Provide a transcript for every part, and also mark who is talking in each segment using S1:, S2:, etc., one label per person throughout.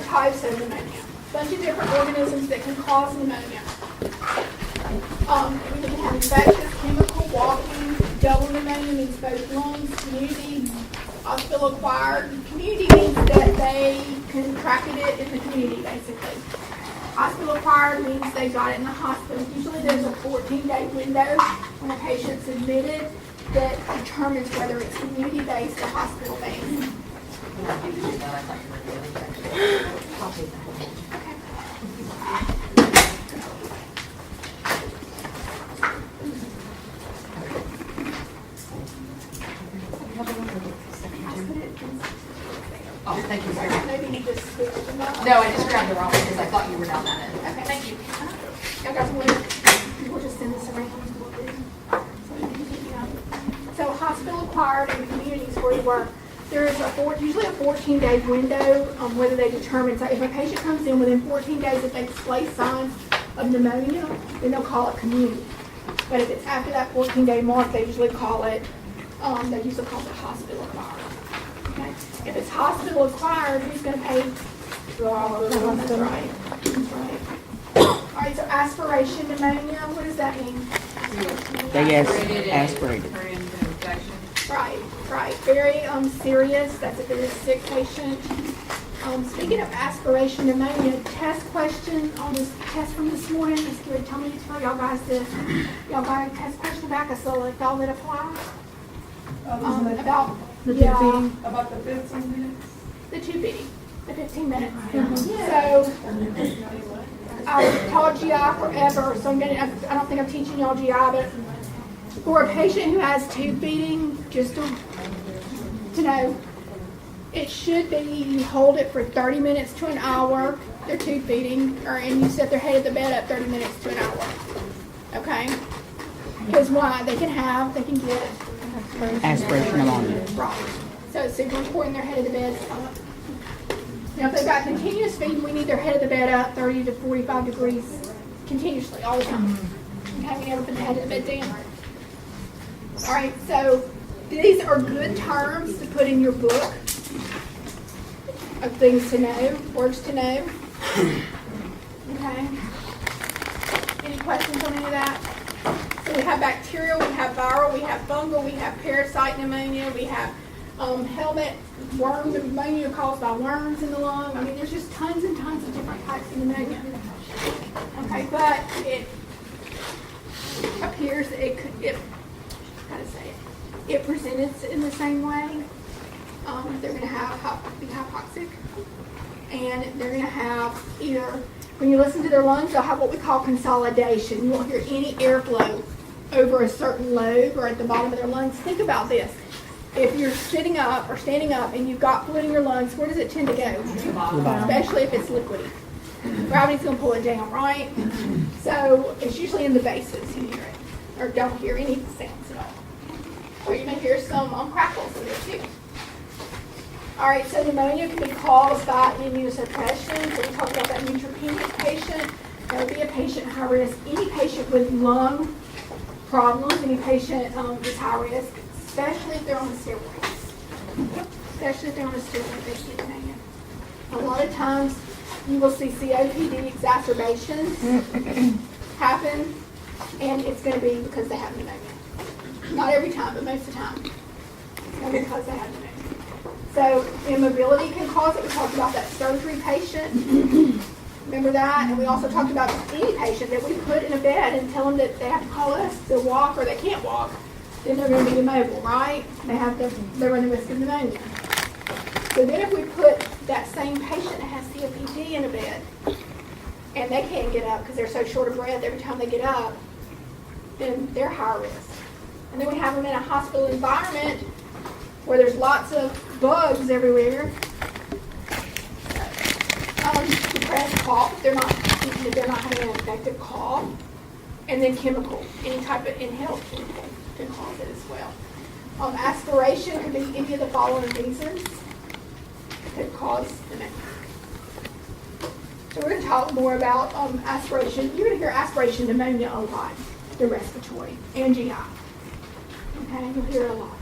S1: types of pneumonia. A bunch of different organisms that can cause pneumonia. We can have infectious, chemical, walking, double pneumonia means both lungs, community, hospital acquired. Community means that they contracted it in the community, basically. Hospital acquired means they got it in the hospital. Usually there's a 14-day window when a patient's admitted that determines whether it's community-based or hospital-based.
S2: Oh, thank you very much.
S1: Maybe you just switch them up.
S2: No, I just grabbed the wrong one because I thought you were down that end.
S1: Okay.
S2: Thank you.
S1: Y'all got one? We'll just send this around. So you can keep it up. So hospital acquired and communities where you work, there is usually a 14-day window on whether they determine. So if a patient comes in within 14 days, if they display signs of pneumonia, then they'll call it community. But if it's after that 14-day mark, they usually call it hospital acquired. Okay? If it's hospital acquired, who's going to pay? That's right. That's right. All right, so aspiration pneumonia, what does that mean?
S3: They aspirated.
S1: Right. Very serious. That's a very sick patient. Speaking of aspiration pneumonia, test question on this test from this morning. Ms. Gary, tell me for y'all guys this. Y'all got a test question back. I saw like all that apply. About the beating.
S4: About the 15 minutes?
S1: The tube beating. The 15 minutes. So I've taught GI forever, so I don't think I'm teaching y'all GI, but for a patient who has tube feeding, just to know, it should be you hold it for 30 minutes to an hour, their tube feeding, and you set their head of the bed up 30 minutes to an hour. Okay? Because why? They can get
S3: Aspiration pneumonia.
S1: Right. So it's super important their head of the bed is up. Now, if they've got continuous feeding, we need their head of the bed up 30 to 45 degrees continuously, all the time. Okay, we never put the head of the bed down. All right, so these are good terms to put in your book of things to know, words to know. Okay. Any questions on any of that? So we have bacterial, we have viral, we have fungal, we have parasite pneumonia, we have helmet worm pneumonia caused by worms in the lung. I mean, there's just tons and tons of different types of pneumonia. Okay, but it appears that it presents in the same way. They're going to be hypoxic, and they're going to have either, when you listen to their lungs, they'll have what we call consolidation. You won't hear any airflow over a certain lobe or at the bottom of their lungs. Think about this. If you're sitting up or standing up and you've got fluid in your lungs, where does it tend to go? To the bottom. Especially if it's liquidy. Gravity's going to pull it down, right? So it's usually in the bases you hear it, or don't hear any sounds at all. Or you may hear some crackles in there too. All right, so pneumonia can be caused by immunosuppression. So we talked about that neutropenic patient. That would be a patient high risk. Any patient with lung problems, any patient is high risk, especially if they're on steroids. Especially if they're on a steroid, they get pneumonia. A lot of times you will see COPD exacerbations happen, and it's going to be because they have pneumonia. Not every time, but most of the time. It's going to be because they have pneumonia. So immobility can cause it. We talked about that surgery patient. Remember that? And we also talked about any patient that we put in a bed and tell them that they have to call us to walk or they can't walk. Then they're going to be immobile, right? They run the risk of pneumonia. So then if we put that same patient that has COPD in a bed and they can't get up because they're so short of breath every time they get up, then they're high risk. And then we have them in a hospital environment where there's lots of bugs everywhere. Depressed cough, if they're not having an effective cough. And then chemical, any type of inhaled chemical can cause it as well. Aspiration could be any of the following reasons that could cause pneumonia. So we're going to talk more about aspiration. You're going to hear aspiration pneumonia a lot. The respiratory and GI. Okay, you'll hear it a lot.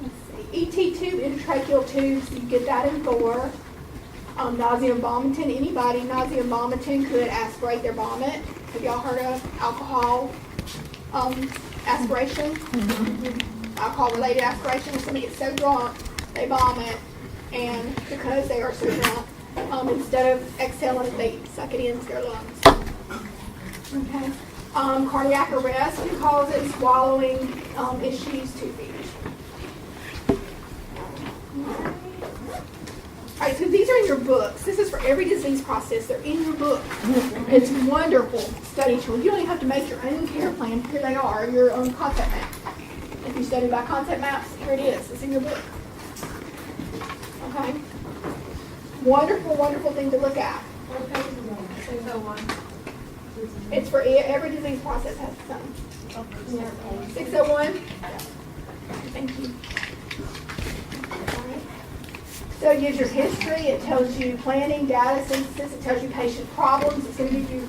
S1: Let's see. ET tube, intratracheal tubes, you get that in 4. Nausea and vomiting, anybody, nausea and vomiting could aspirate their vomit. Have y'all heard of alcohol aspiration? Alcohol-related aspiration, somebody gets so drunk, they vomit, and because they are so drunk, instead of exhaling, they suck it into their lungs. Okay. Cardiac arrest can cause it, swallowing issues, tube feeding. All right, so these are in your books. This is for every disease process. They're in your book. It's a wonderful study tool. You don't even have to make your own care plan. Here they are, your own concept map. If you study by concept maps, here it is. It's in your book. Okay? Wonderful, wonderful thing to look at.
S4: What page is it on? 601.
S1: It's for every disease process has some. 601? Thank you. So it gives your history, it tells you planning, data synthesis, it tells you patient problems. It's going to give you,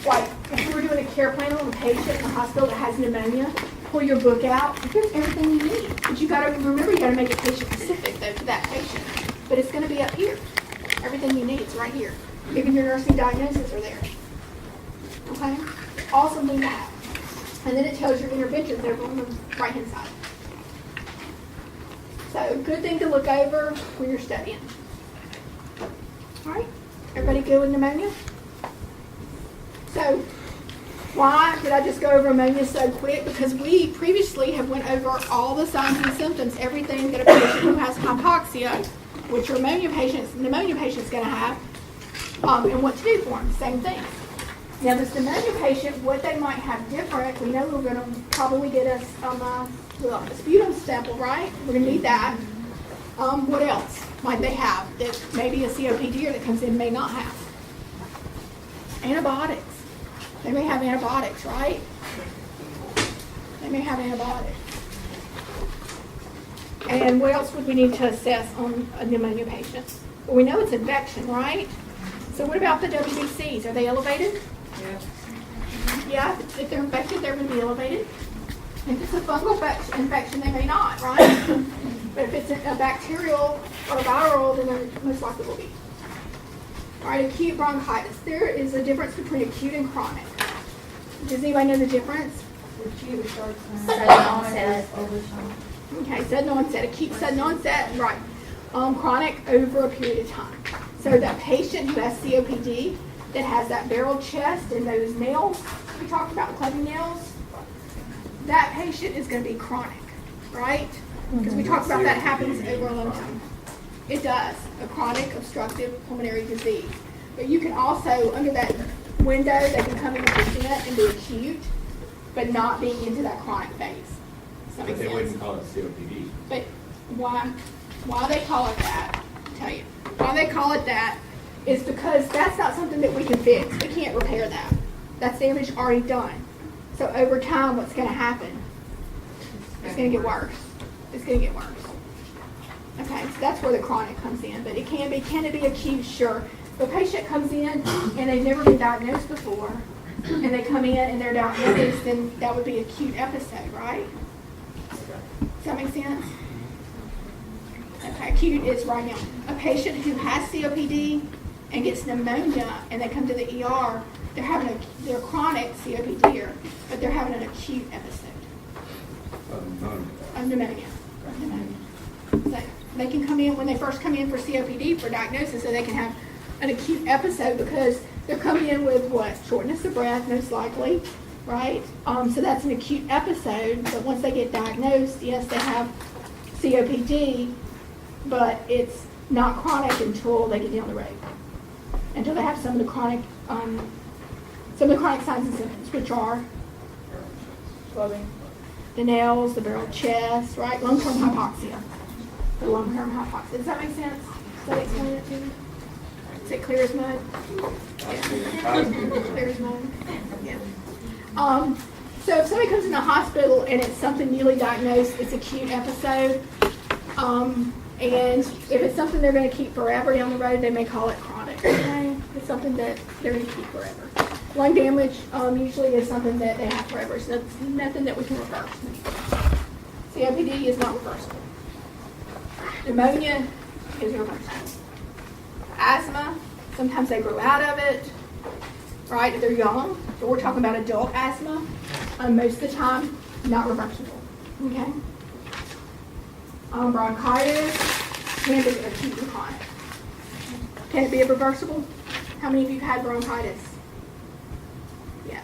S1: like, if you were doing a care plan on a patient in a hospital that has pneumonia, pull your book out, and here's everything you need. But you got to remember, you got to make it patient specific, though, to that patient. But it's going to be up here. Everything you need is right here. Even your nursing diagnoses are there. Okay? Awesome thing to have. And then it tells your interventions over on the right-hand side. So, good thing to look over when you're studying. All right? Everybody good with pneumonia? So, why did I just go over pneumonia so quick? Because we previously have went over all the signs and symptoms, everything that a patient who has hypoxia, which your pneumonia patient's going to have, and what to do for them. Same thing. Now, this pneumonia patient, what they might have different, we know we're going to probably get a sputum sample, right? We're going to need that. What else might they have that maybe a COPD that comes in may not have? Antibiotics. They may have antibiotics, right? They may have antibiotics. And what else would we need to assess on a pneumonia patient? Well, we know it's infection, right? So what about the WBCs? Are they elevated? Yeah, if they're infected, they're going to be elevated. If it's a fungal infection, they may not, right? But if it's a bacterial or viral, then they most likely will be. All right, acute bronchitis. There is a difference between acute and chronic. Does anybody know the difference?
S2: Sudden onset.
S1: Okay, sudden onset. Acute sudden onset, right. Chronic over a period of time. So that patient who has COPD, that has that barrel chest and those nails we talked about, clubbing nails, that patient is going to be chronic, right? Because we talked about that happens over a long time. It does, a chronic obstructive pulmonary disease. But you can also, under that window, they can come in and present and be acute, but not being into that chronic phase. Does that make
S5: But they
S1: sense?
S5: wouldn't call it COPD.
S1: But why they call it that, I'll tell you. Why they call it that is because that's not something that we can fix. We can't repair that. That's damage already done. So over time, what's going to happen? It's going to get worse. It's going to get worse. Okay, so that's where the chronic comes in. But can it be acute? Sure. If a patient comes in and they've never been diagnosed before, and they come in and they're diagnosed, then that would be an acute episode, right? Does that make sense? Okay, acute is right now. A patient who has COPD and gets pneumonia and they come to the ER, they're chronic COPD, but they're having an acute episode of pneumonia. So they can come in when they first come in for COPD for diagnosis, so they can have an acute episode because they're coming in with what? Shortness of breath, most likely, right? So that's an acute episode, but once they get diagnosed, yes, they have COPD, but it's not chronic until they get down the road, until they have some of the chronic signs and symptoms, which are the nails, the barrel chest, right? Long-term hypoxia. The long-term hypoxia. Does that make sense? Does that explain it to you? Is it clear as mud? Yeah. Clear as mud. Yeah. So if somebody comes in the hospital and it's something newly diagnosed, it's an acute episode. And if it's something they're going to keep forever down the road, they may call it chronic. Okay? It's something that they're going to keep forever. Lung damage usually is something that they have forever, so that's nothing that we can reverse. COPD is not reversible. Pneumonia is irreversible. Asthma, sometimes they grow out of it, right, if they're young. But we're talking about adult asthma. Most of the time, not reversible. Okay? Bronchitis can be acute and chronic. Can it be reversible? How many of you have had bronchitis? Yeah.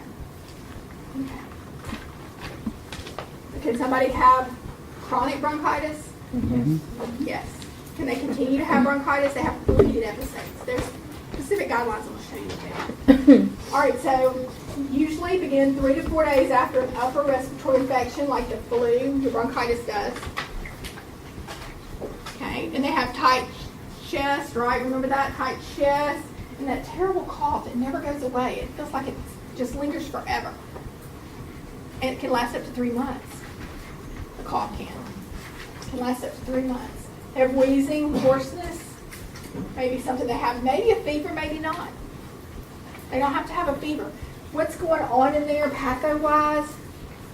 S1: Okay. Can somebody have chronic bronchitis? Yes. Can they continue to have bronchitis? They have repeated episodes. There's specific guidelines I'm going to show you today. All right, so usually begin 3 to 4 days after an upper respiratory infection like the flu, your bronchitis does. Okay, and they have tight chest, right? Remember that? Tight chest and that terrible cough that never goes away. It feels like it just lingers forever. And it can last up to 3 months. The cough can. It can last up to 3 months. They have wheezing, hoarseness, maybe something they have, maybe a fever, maybe not. They don't have to have a fever. What's going on in there patho-wise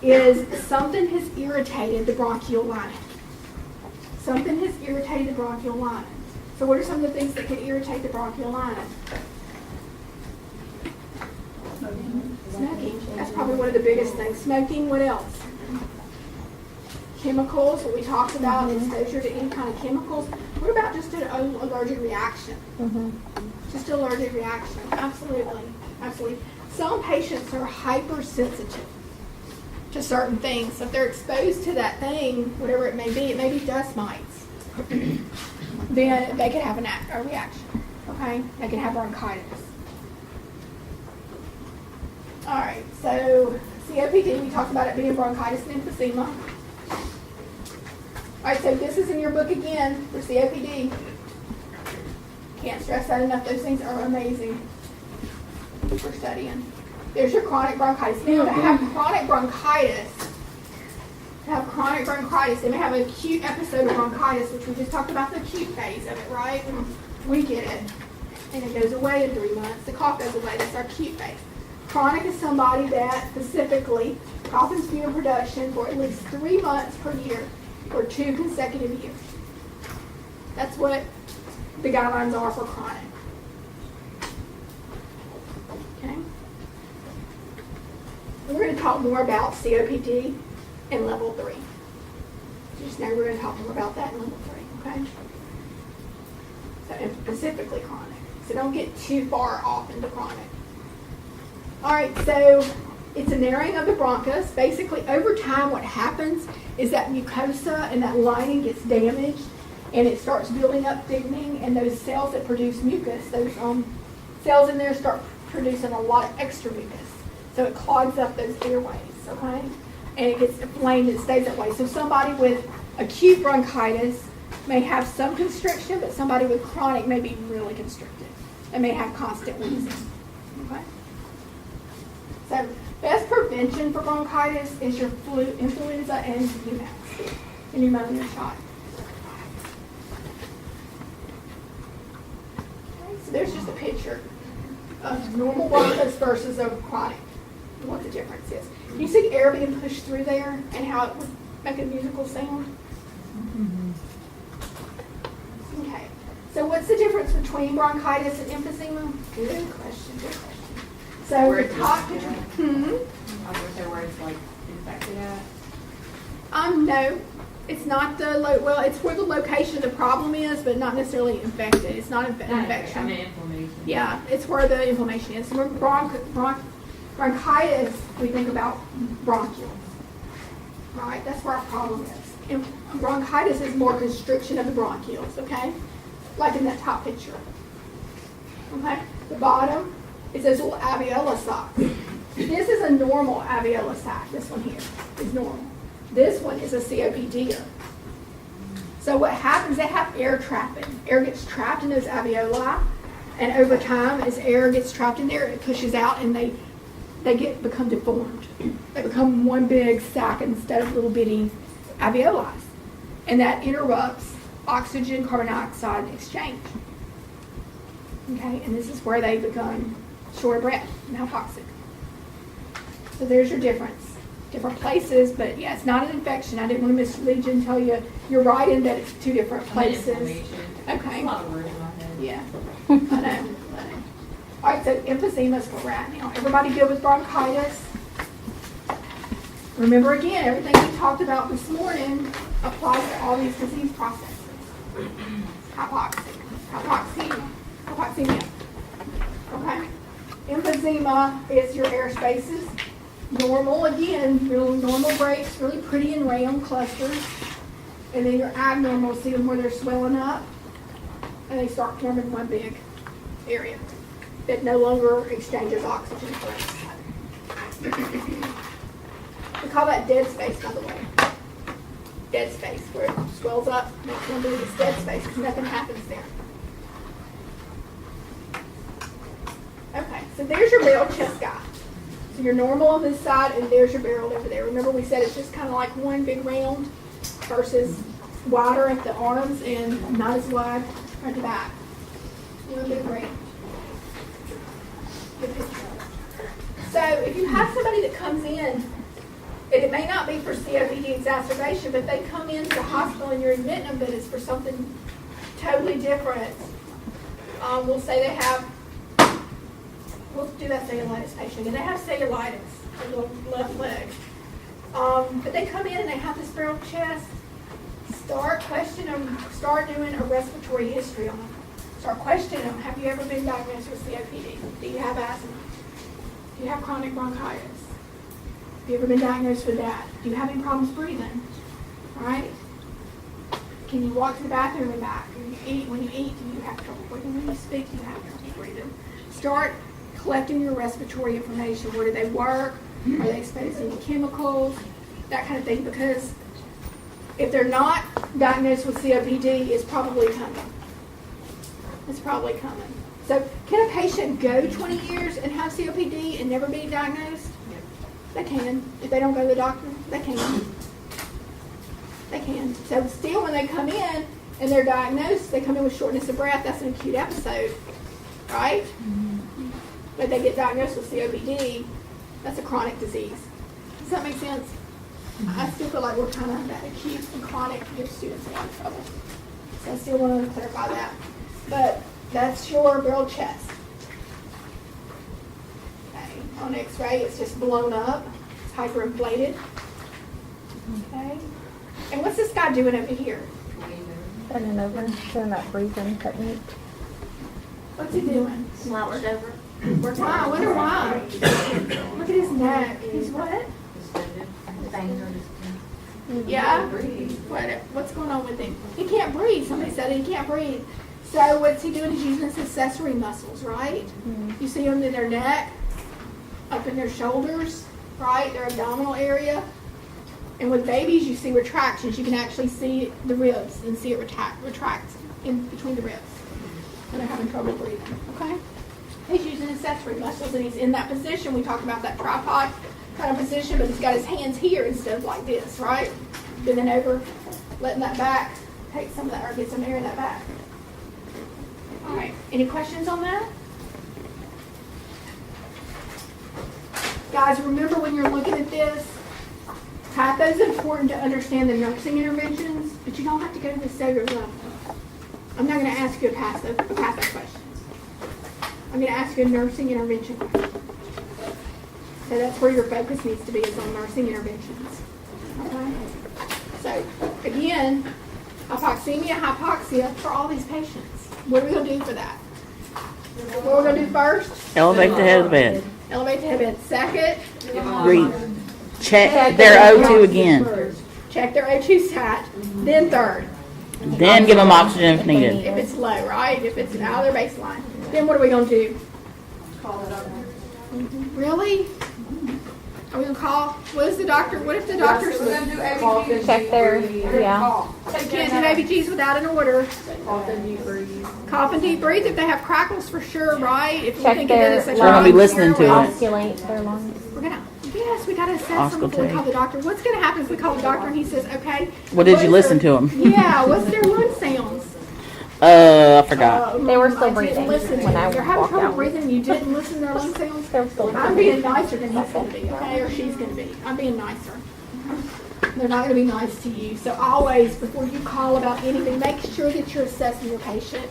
S1: is something has irritated the bronchial lining. Something has irritated the bronchial lining. So what are some of the things that can irritate the bronchial lining? Smoking. That's probably one of the biggest things. Smoking, what else? Chemicals, what we talked about, exposure to any kind of chemicals. What about just an allergic reaction? Just an allergic reaction. Absolutely. Absolutely. Some patients are hypersensitive to certain things. So if they're exposed to that thing, whatever it may be dust mites, then they could have a reaction. Okay? They can have bronchitis. All right, so COPD, we talked about it being bronchitis and emphysema. All right, so this is in your book again for COPD. Can't stress that enough. Those things are amazing for studying. There's your chronic bronchitis. Now, to have chronic bronchitis, they may have an acute episode of bronchitis, which we just talked about the acute phase of it, right? We get it. And it goes away in 3 months. The cough goes away. That's our acute phase. Chronic is somebody that specifically cough and sputum production for at least 3 months per year for 2 consecutive years. That's what the guidelines are for chronic. Okay? We're going to talk more about COPD in level 3. Just know we're going to talk more about that in level 3, okay? So, and specifically chronic. So don't get too far off into chronic. All right, so it's a narrowing of the bronchus. Basically, over time, what happens is that mucosa and that lining gets damaged, and it starts building up thickening, and those cells that produce mucus, those cells in there start producing a lot of extra mucus. So it clogs up those airways, okay? And it gets inflamed and stays that way. So somebody with acute bronchitis may have some constriction, but somebody with chronic may be really constricted and may have constant wheezing, okay? So best prevention for bronchitis is your influenza and UMAX, the pneumonia shot. Okay, so there's just a picture of normal bronchus versus a chronic, and what the difference is. Can you see air being pushed through there and how it would make a musical sound? Okay, so what's the difference between bronchitis and emphysema? Good question, good question. So
S2: Where
S1: the
S2: it's
S1: top
S2: like,
S1: picture.
S2: I was going to say where it's like infected at.
S1: No, it's not well, it's where the location of the problem is, but not necessarily infected. It's not infection.
S2: I mean inflammation.
S1: Yeah, it's where the inflammation is. So bronchitis, we think about bronchioles, right? That's where our problem is. And bronchitis is more constriction of the bronchioles, okay? Like in that top picture. Okay? The bottom is those little alveolar sacs. This is a normal alveolar sac. This one here is normal. This one is a COPD. So what happens, they have air trapping. Air gets trapped in those alveoli, and over time, as air gets trapped in there, it pushes out, and they become deformed. They become one big sac instead of little bitty alveoli. And that interrupts oxygen carbon dioxide exchange. Okay, and this is where they become short of breath and hypoxic. So there's your difference. different places, but yeah, it's not an infection. I didn't want to mislead you and tell you, you're right in that it's two different places. Okay.
S2: A lot of words in my head.
S1: Yeah, I know. All right, so emphysema's for right now. Everybody good with bronchitis? Remember again, everything we talked about this morning applies to all these disease processes. Hypoxemia. Okay? Emphysema is your air spaces. Normal, again, really normal breaks, really pretty and round clusters. And then your abnormal, see them where they're swelling up, and they start forming one big area that no longer exchanges oxygen for us. We call that dead space, by the way. Dead space, where it swells up, makes one big, it's dead space, because nothing happens there. Okay, so there's your barrel chest guy. So you're normal on this side, and there's your barrel over there. Remember we said it's just kind of like one big round versus wider at the arms and not as wide at the back. One big round. Good picture. So if you have somebody that comes in, and it may not be for COPD exacerbation, but they come into the hospital and you're admitting them, but it's for something totally different. We'll say they have, we'll do that cellulitis patient, and they have cellulitis in the left leg. But they come in and they have this barrel chest. Start questioning them, start doing a respiratory history on them. Start questioning them. Have you ever been diagnosed with COPD? Do you have asthma? Do you have chronic bronchitis? Have you ever been diagnosed with that? Do you have any problems breathing? All right? Can you walk to the bathroom and back? When you eat, do you have trouble breathing? When you speak, do you have trouble breathing? Start collecting your respiratory information. Where do they work? Are they exposed to any chemicals? That kind of thing. Because if they're not diagnosed with COPD, it's probably coming. It's probably coming. So can a patient go 20 years and have COPD and never be diagnosed? They can. If they don't go to the doctor, they can. They can. So still when they come in and they're diagnosed, they come in with shortness of breath, that's an acute episode, right? Mm-hmm. But they get diagnosed with COPD, that's a chronic disease. Does that make sense? Mm-hmm. I still feel like we're kind of that acute and chronic give students a lot of trouble. So I still want to clarify that. But that's your barrel chest. Okay. On X-ray, it's just blown up. It's hyperinflated. Okay. And what's this guy doing over here?
S5: Bending over, doing that breathing technique.
S1: What's he doing?
S4: Slouched over.
S1: Why? I wonder why. Look at his neck. He's what? Yeah? What's going on with him? He can't breathe. Somebody said he can't breathe. So what's he doing? He's using his accessory muscles, right? Mm-hmm. You see them in their neck, up in their shoulders, right? Their abdominal area. And with babies, you see retractions. You can actually see the ribs and see it retract in between the ribs. And they're having trouble breathing, okay? He's using accessory muscles, and he's in that position. We talked about that tripod kind of position, but he's got his hands here instead of like this, right? Bending over, letting that back take some of that, or get some air in that back. All right, any questions on that? Guys, remember when you're looking at this, patho's important to understand the nursing interventions, but you don't have to go to the cellular level. I'm not going to ask you a patho question. I'm going to ask you a nursing intervention question. So that's where your focus needs to be, is on nursing interventions. Okay? So, again, hypoxia for all these patients. What are we going to do for that? What are we going to do first?
S3: Elevate the head of the bed.
S1: Elevate the head of the bed. Second,
S3: Breathe. Check their O2 again.
S1: check their O2 stat. Then third,
S3: Then give them oxygen if needed.
S1: if it's low, right? If it's out of their baseline. Then what are we going to do?
S2: Call it up.
S1: Really? Are we going to call? What is the doctor? What if the doctor's...
S2: We're going to do ABGs.
S5: Check their, yeah.
S1: You can't do ABGs without an order.
S2: Cough and deep breathe.
S1: Cough and deep breathe if they have crackles for sure, right? If
S5: Check
S1: we think
S5: their
S1: it's a
S3: We're gonna be listening to it.
S5: Osculate their lungs.
S1: We're gonna, yes, we gotta assess them before we call the doctor. What's gonna happen if we call the doctor and he says, okay?
S3: What did you
S1: is
S3: listen
S1: their-
S3: to him?
S1: Yeah, what's their lung sounds?
S3: I forgot.
S5: They were still
S1: I didn't
S5: breathing
S1: listen to
S5: when I
S1: them. They're having
S5: walked
S1: trouble
S5: out.
S1: breathing, you didn't listen to their lung sounds?
S5: They were still
S1: I'm
S5: breathing.
S1: being nicer than he's gonna be, okay, or she's gonna be. I'm being nicer. They're not gonna be nice to you. So always, before you call about anything, make sure that you're assessing your patient.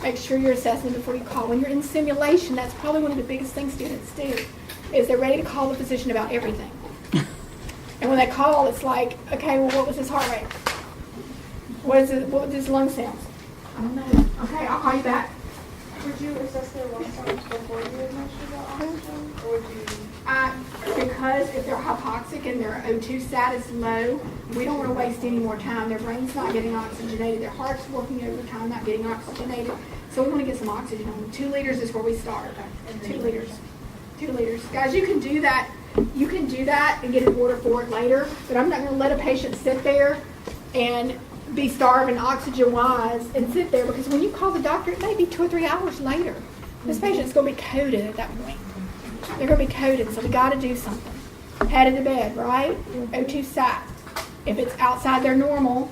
S1: Make sure you're assessing before you call. When you're in simulation, that's probably one of the biggest things students do, is they're ready to call the physician about everything. And when they call, it's like, okay, well, what was his heart rate? What was his lung sounds? I don't know. Okay, I'll call you back.
S4: Would you assess their lung sounds before you administer the oxygen, or would you?
S1: Because if they're hypoxic and their O2 status is low, we don't want to waste any more time. Their brain's not getting oxygenated. Their heart's working overtime, not getting oxygenated. So we want to get some oxygen on them. 2 liters is where we start. 2 liters. 2 liters. Guys, you can do that. You can do that and get an order for it later, but I'm not going to let a patient sit there and be starving oxygen-wise and sit there, because when you call the doctor, it may be 2 or 3 hours later. This patient's going to be coded at that point. They're going to be coded, so we got to do something. Head of the bed, right? O2 sat. If it's outside their normal,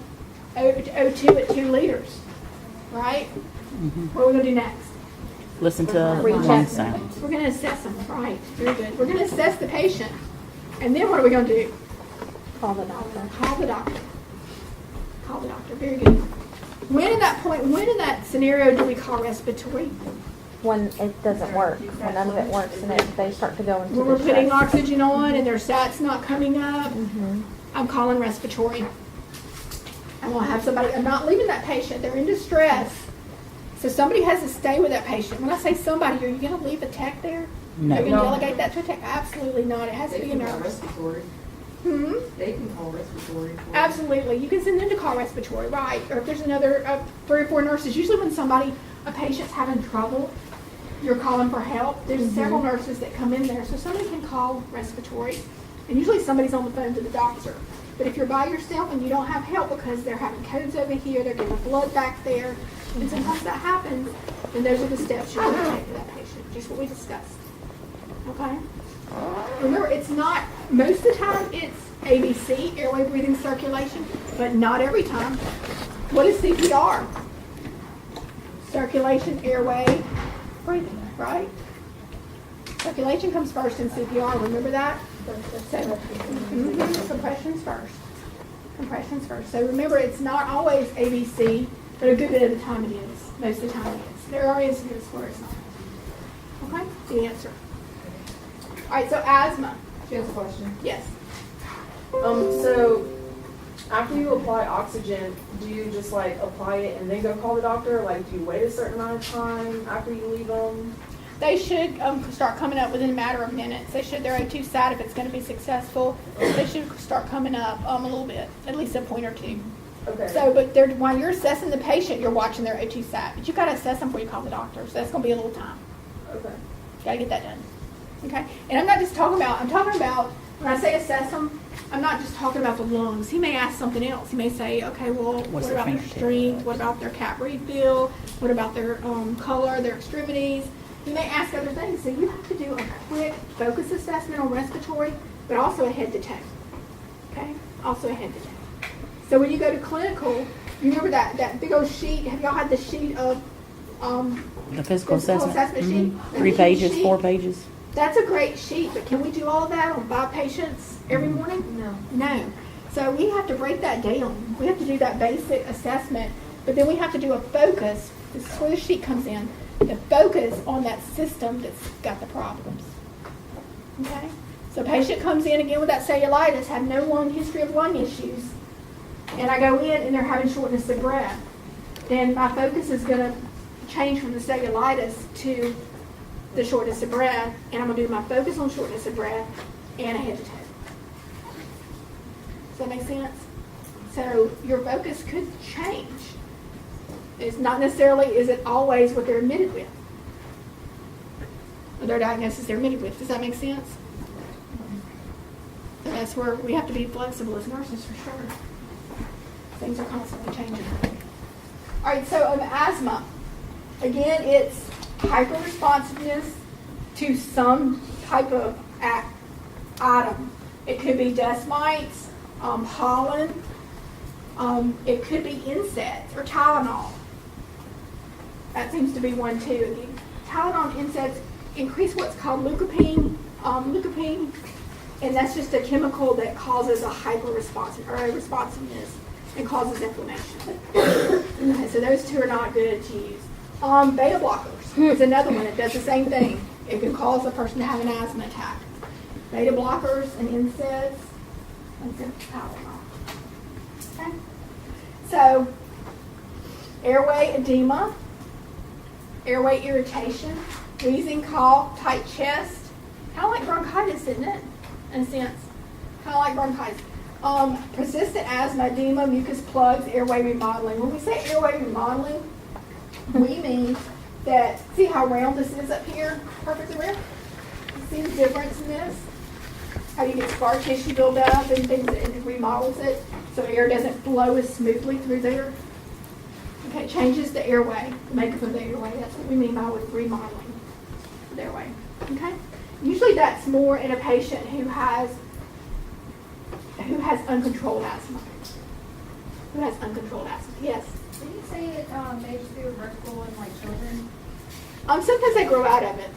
S1: O2 at 2 liters, right? What are we going to do next?
S3: Listen to
S1: Recheck.
S3: lung sounds.
S1: We're going to assess them, right? Very good. We're going to assess the patient, and then what are we going to do?
S5: Call the doctor.
S1: Call the doctor. Call the doctor. Very good. When in that scenario do we call respiratory?
S5: When it doesn't work, when none of it works, and they start to go into
S1: When we're
S5: distress.
S1: putting oxygen on and their SAT's not coming up, I'm calling respiratory. I'm going to have somebody, I'm not leaving that patient. They're in distress. So somebody has to stay with that patient. When I say somebody, are you going to leave a tech there?
S3: No.
S1: Are you going to delegate that to a tech? Absolutely not. It has to
S2: They
S1: be a
S2: can call
S1: nurse.
S2: respiratory. They can call respiratory. for-
S1: Absolutely. You can send them to call respiratory, right? Or if there's another 3 or 4 nurses, usually when a patient's having trouble, you're calling for help. There's several nurses that come in there, so somebody can call respiratory, and usually somebody's on the phone to the doctor. But if you're by yourself and you don't have help because they're having codes over here, they're getting blood back there, and sometimes that happens, then those are the steps you're going to take for that patient, just what we discussed. Okay? Remember, it's not, most of the time, it's ABC, airway, breathing, circulation, but not every time. What is CPR? Circulation, airway, breathing, right? Circulation comes first in CPR, remember that? So, compressions first. Compressions first. So remember, it's not always ABC, but a good bit of the time it is. Most of the time it is. There are instances where it's not. Okay? The answer. All right, so asthma.
S6: She has a question.
S1: Yes.
S6: So after you apply oxygen, do you just like apply it and then go call the doctor? Like, do you wait a certain amount of time after you leave them?
S1: They should start coming up within a matter of minutes. They should, their O2 sat, if it's going to be successful, they should start coming up a little bit, at least a point or two.
S6: Okay.
S1: So, but while you're assessing the patient, you're watching their O2 sat. But you've got to assess them before you call the doctor. So that's going to be a little time.
S6: Okay.
S1: You got to get that done. Okay? And I'm not just talking about, when I say assess them, I'm not just talking about the lungs. He may ask something else. He may say, okay, well,
S3: What's
S1: what
S3: their
S1: about their
S3: fingertip?
S1: strength? What about their cat-breathe feel? What about their color, their extremities? He may ask other things. So you have to do a quick focus assessment on respiratory, but also a head to toe. Okay? Also a head to toe. So when you go to clinical, you remember that big old sheet? Have y'all had the sheet of
S3: The physical assessment.
S1: sheet?
S3: Mhm.
S1: The
S3: 3
S1: sheet
S3: pages,
S1: sheet?
S3: 4 pages.
S1: That's a great sheet, but can we do all of that on 5 patients every morning?
S6: No.
S1: No. So we have to break that down. We have to do that basic assessment, but then we have to do a focus. This is where the sheet comes in. The focus on that system that's got the problems. Okay? So patient comes in again with that cellulitis, have no long history of lung issues, and I go in and they're having shortness of breath. Then my focus is going to change from the cellulitis to the shortness of breath, and I'm going to do my focus on shortness of breath and a head to toe. Does that make sense? So your focus could change. It's not necessarily, is it always what they're admitted with? Or their diagnosis they're admitted with. Does that make sense? And that's where we have to be flexible as nurses for sure. Things are constantly changing. All right, so asthma. Again, it's hyper-responsiveness to some type of item. It could be dust mites, pollen. It could be NSAIDs or Tylenol. That seems to be one too. Again, Tylenol and NSAIDs increase what's called leukopene, and that's just a chemical that causes a hyper-responsive or a responsiveness and causes inflammation. Okay, so those two are not good to use. Beta blockers is another one. It does the same thing. It can cause a person to have an asthma attack. Beta blockers and NSAIDs and some Tylenol. Okay. So, airway edema, airway irritation, wheezing, cough, tight chest, kind of like bronchitis, isn't it? In a sense, kind of like bronchitis. Persistent asthma, edema, mucus plugs, airway remodeling. When we say airway remodeling, we mean that, see how round this is up here? Perfectly round? You see the difference in this? How you get scar tissue build up and things, and it remodels it so air doesn't flow as smoothly through there. Okay, it changes the airway, the makeup of the airway. That's what we mean by with remodeling the airway. Okay? Usually that's more in a patient who has uncontrolled asthma. Who has uncontrolled asthma? Yes.
S2: Did you say it may just be reversible in like children?
S1: Sometimes they grow out of it.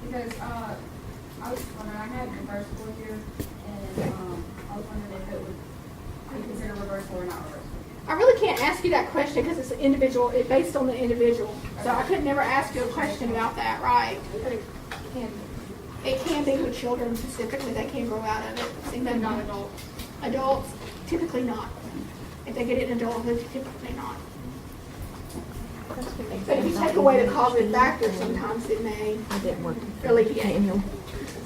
S2: Because I was wondering, I had reversible here, and I was wondering if it would be considered reversible or not reversible.
S1: I really can't ask you that question because it's individual. It's based on the individual. So I could never ask you a question about that, right? But it can be with children specifically. They can grow out of it. See, but not adults. Adults, typically not. If they get it in adulthood, typically not. But if you take away the causative factor, sometimes it may alleviate.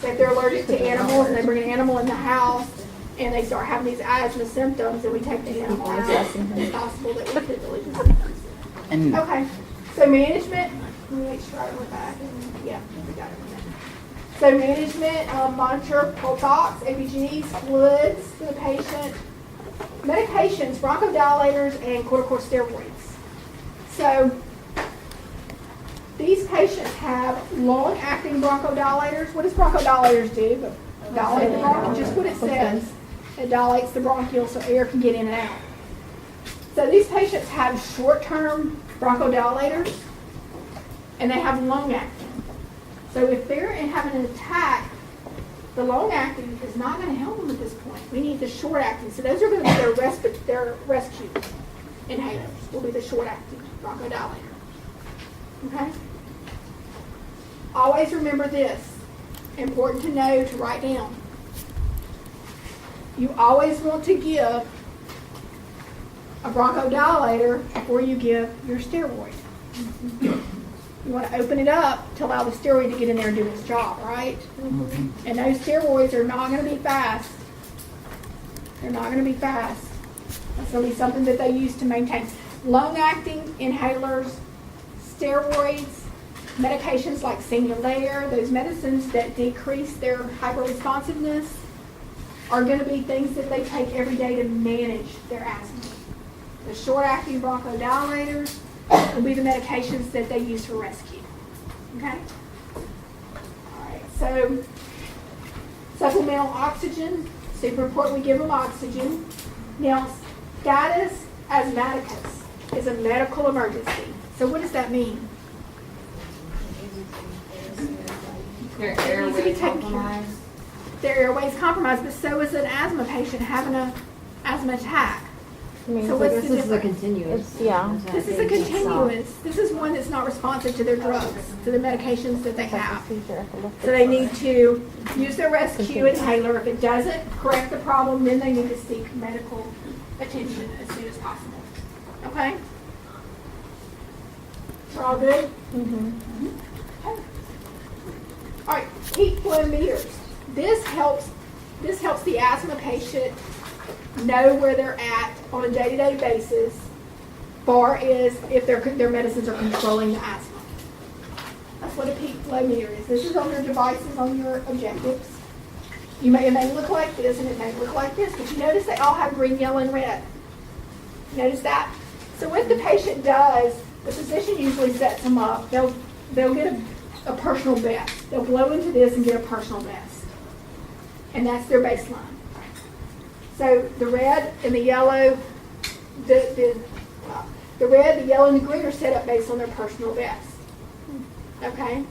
S1: So if they're allergic to animals and they bring an animal in the house and they start having these asthma symptoms and we take the animal out, it's possible that we could relieve the symptoms.
S3: And
S1: Okay, so management, let me make sure I went back. Yeah, we got it. So management, monitor pulse ox, ABGs, fluids for the patient, medications, bronchodilators, and corticosteroids. So these patients have long-acting bronchodilators. What does bronchodilators do? Dilate the bronchiole, just what it says. It dilates the bronchiole so air can get in and out. So these patients have short-term bronchodilators, and they have long-acting. So if they're having an attack, the long-acting is not going to help them at this point. We need the short-acting. So those are going to be their rescue inhalers. Will be the short-acting bronchodilator. Okay? Always remember this. Important to know, to write down. You always want to give a bronchodilator before you give your steroid. You want to open it up to allow the steroid to get in there and do its job, right? And those steroids are not going to be fast. They're not going to be fast. That's going to be something that they use to maintain. Long-acting inhalers, steroids, medications like Singulair, those medicines that decrease their hyperresponsiveness are going to be things that they take every day to manage their asthma. The short-acting bronchodilators will be the medications that they use for rescue. Okay? All right, so supplemental oxygen, super important we give them oxygen. Now, status asthmaticus is a medical emergency. So what does that mean?
S2: Their
S1: It needs to be
S2: airway
S1: taken care of.
S2: compromised.
S1: Their airway is compromised, but so is an asthma patient having an asthma attack. So what's the
S7: This is a
S1: difference?
S7: continuous.
S1: This is a continuous. This is one that's not responsive to their drugs, to the medications that they have. So they need to use their rescue inhaler. If it doesn't correct the problem, then they need to seek medical attention as soon as possible. Okay? We're all good? Okay. All right, peak flow meters. This helps the asthma patient know where they're at on a day-to-day basis, far as if their medicines are controlling the asthma. That's what a peak flow meter is. This is on your devices, on your objectives. It may look like this and it may look like this, but you notice they all have green, yellow, and red. Notice that? So what the patient does, the physician usually sets them up. They'll get a personal best. They'll blow into this and get a personal best. And that's their baseline. So the red and the yellow, the The red, the yellow, and the green are set up based on their personal best. Okay?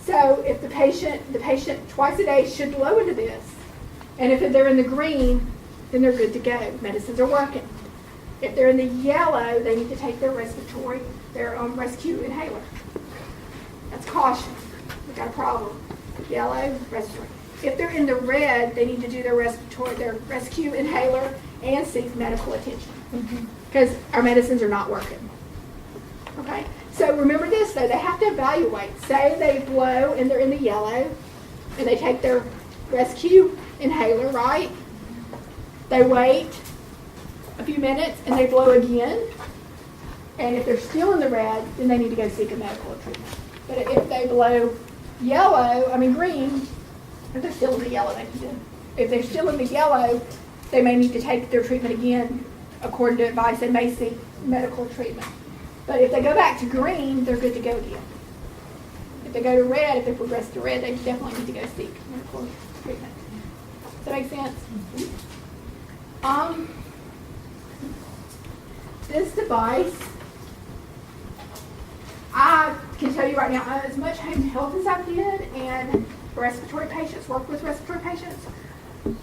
S1: So if the patient twice a day should blow into this. And if they're in the green, then they're good to go. Medicines are working. If they're in the yellow, they need to take their rescue inhaler. That's caution. We've got a problem. Yellow, respiratory. If they're in the red, they need to do their rescue inhaler and seek medical attention. Because our medicines are not working. Okay? So remember this though, they have to evaluate. Say they blow and they're in the yellow and they take their rescue inhaler, right? They wait a few minutes and they blow again. And if they're still in the red, then they need to go seek a medical treatment. But if they blow green, if they're still in the yellow, if they're still in the yellow, they may need to take their treatment again. According to advice, they may seek medical treatment. But if they go back to green, they're good to go again. If they go to red, if they progress to red, they definitely need to go seek medical treatment. Does that make sense? This device, I can tell you right now, as much home health as I did and respiratory patients, work with respiratory patients,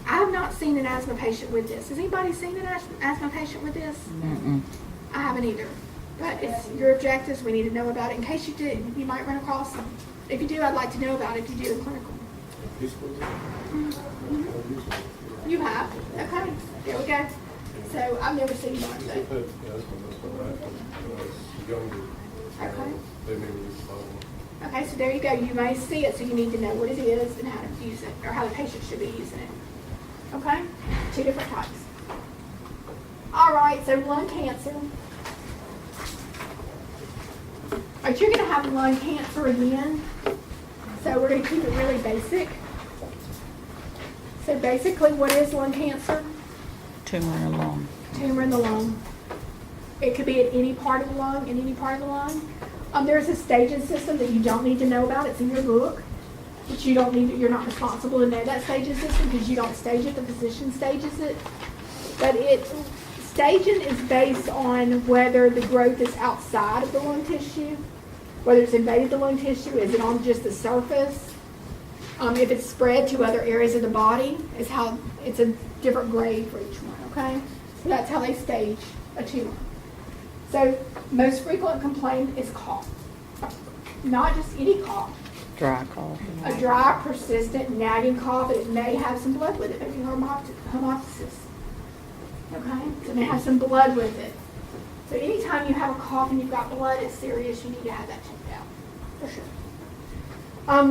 S1: I have not seen an asthma patient with this. Has anybody seen an asthma patient with this?
S3: Mm-mm.
S1: I haven't either. But it's your objectives. We need to know about it. In case you do, you might run across them. If you do, I'd like to know about it if you do in clinical. You have? Okay. There we go. So I've never seen one. But. Okay. Okay, so there you go. You may see it, so you need to know what it is and how to use it, or how the patient should be using it. Okay? 2 different types. All right, so lung cancer. All right, you're going to have lung cancer again. So we're going to keep it really basic. So basically, what is lung cancer?
S3: Tumor in the lung.
S1: Tumor in the lung. It could be at any part of the lung, in any part of the lung. There's a staging system that you don't need to know about. It's in your book. But you don't need, you're not responsible to know that staging system because you don't stage it. The physician stages it. But staging is based on whether the growth is outside of the lung tissue, whether it's invaded the lung tissue, is it on just the surface? If it's spread to other areas of the body, is how it's a different grade for each one, okay? So that's how they stage a tumor. So most frequent complaint is cough. Not just any cough.
S3: Dry cough.
S1: A dry, persistent, nagging cough, and it may have some blood with it, maybe hemoptysis. Okay? So it may have some blood with it. So anytime you have a cough and you've got blood, it's serious, you need to have that checked out. For sure.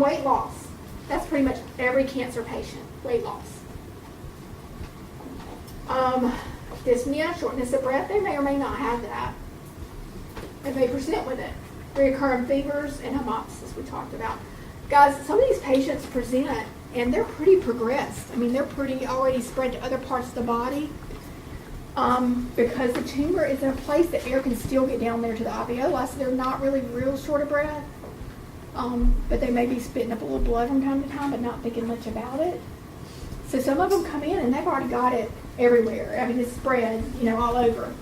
S1: Weight loss. That's pretty much every cancer patient. Weight loss. Dyspnea, shortness of breath, they may or may not have that. They may present with it. Recurrent fevers and hemoptysis we talked about. Guys, some of these patients present and they're pretty progressed. I mean, they're pretty already spread to other parts of the body because the tumor is in a place that air can still get down there to the alveoli, so they're not really real short of breath. But they may be spitting up a little blood from time to time, but not thinking much about it. So some of them come in and they've already got it everywhere. I mean, it's spread, all over.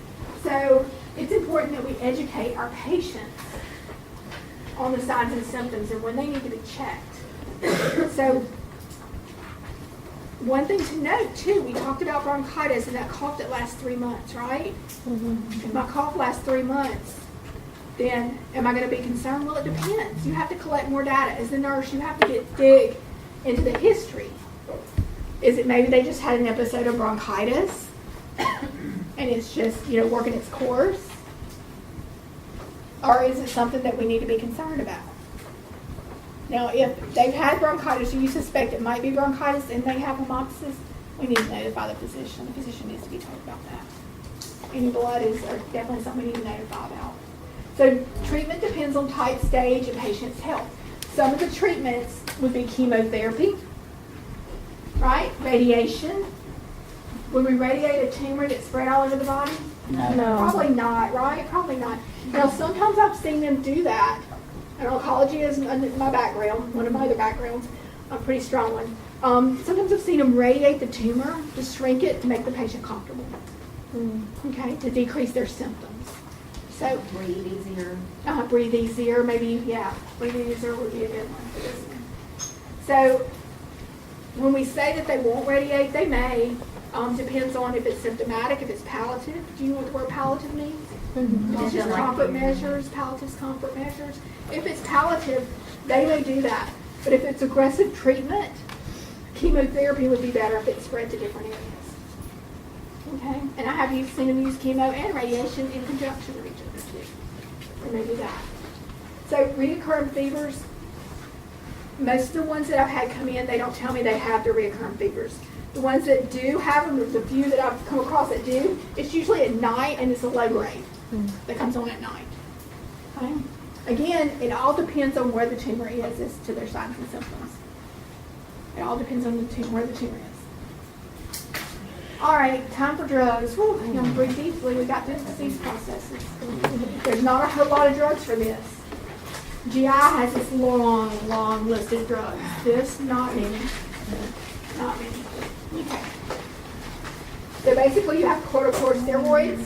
S1: So it's important that we educate our patients on the signs and symptoms and when they need to be checked. So one thing to note too, we talked about bronchitis and that cough that lasts 3 months, right? If my cough lasts 3 months, then am I going to be concerned? Well, it depends. You have to collect more data. As the nurse, you have to dig into the history. Is it maybe they just had an episode of bronchitis and it's just, working its course? Or is it something that we need to be concerned about? Now, if they've had bronchitis or you suspect it might be bronchitis and they have hemoptysis, we need to notify the physician. The physician needs to be told about that. Any blood is definitely something we need to notify about. So treatment depends on type, stage, and patient's health. Some of the treatments would be chemotherapy, right? Radiation. Would we radiate a tumor that's spread all over the body?
S3: No.
S1: Probably not, right? Probably not. Now, sometimes I've seen them do that. And oncology is my background, one of my other backgrounds, a pretty strong one. Sometimes I've seen them radiate the tumor to shrink it to make the patient comfortable. Okay, to decrease their symptoms. So,
S2: Breathe easier.
S1: breathe easier, maybe, yeah, breathe easier would be a good one for this one. So, when we say that they won't radiate, they may. Depends on if it's symptomatic, if it's palliative. Do you know what the word palliative means? It's just comfort measures, palliative comfort measures. If it's palliative, they may do that. But if it's aggressive treatment, chemotherapy would be better if it spread to different areas. Okay? And I have seen them use chemo and radiation in conjunction with each other too. When they do that. So reoccurring fevers, most of the ones that I've had come in, they don't tell me they have the reoccurring fevers. The ones that do have them, the few that I've come across that do, it's usually at night and it's a low grade that comes on at night. Okay? Again, it all depends on where the tumor is as to their signs and symptoms. It all depends on the where the tumor is. All right, time for drugs. Whew, you know, breathe deeply. We got through the disease processes. There's not a whole lot of drugs for this. GI has this long, long list of drugs. This, not many. Not many. Okay. So basically you have corticosteroids.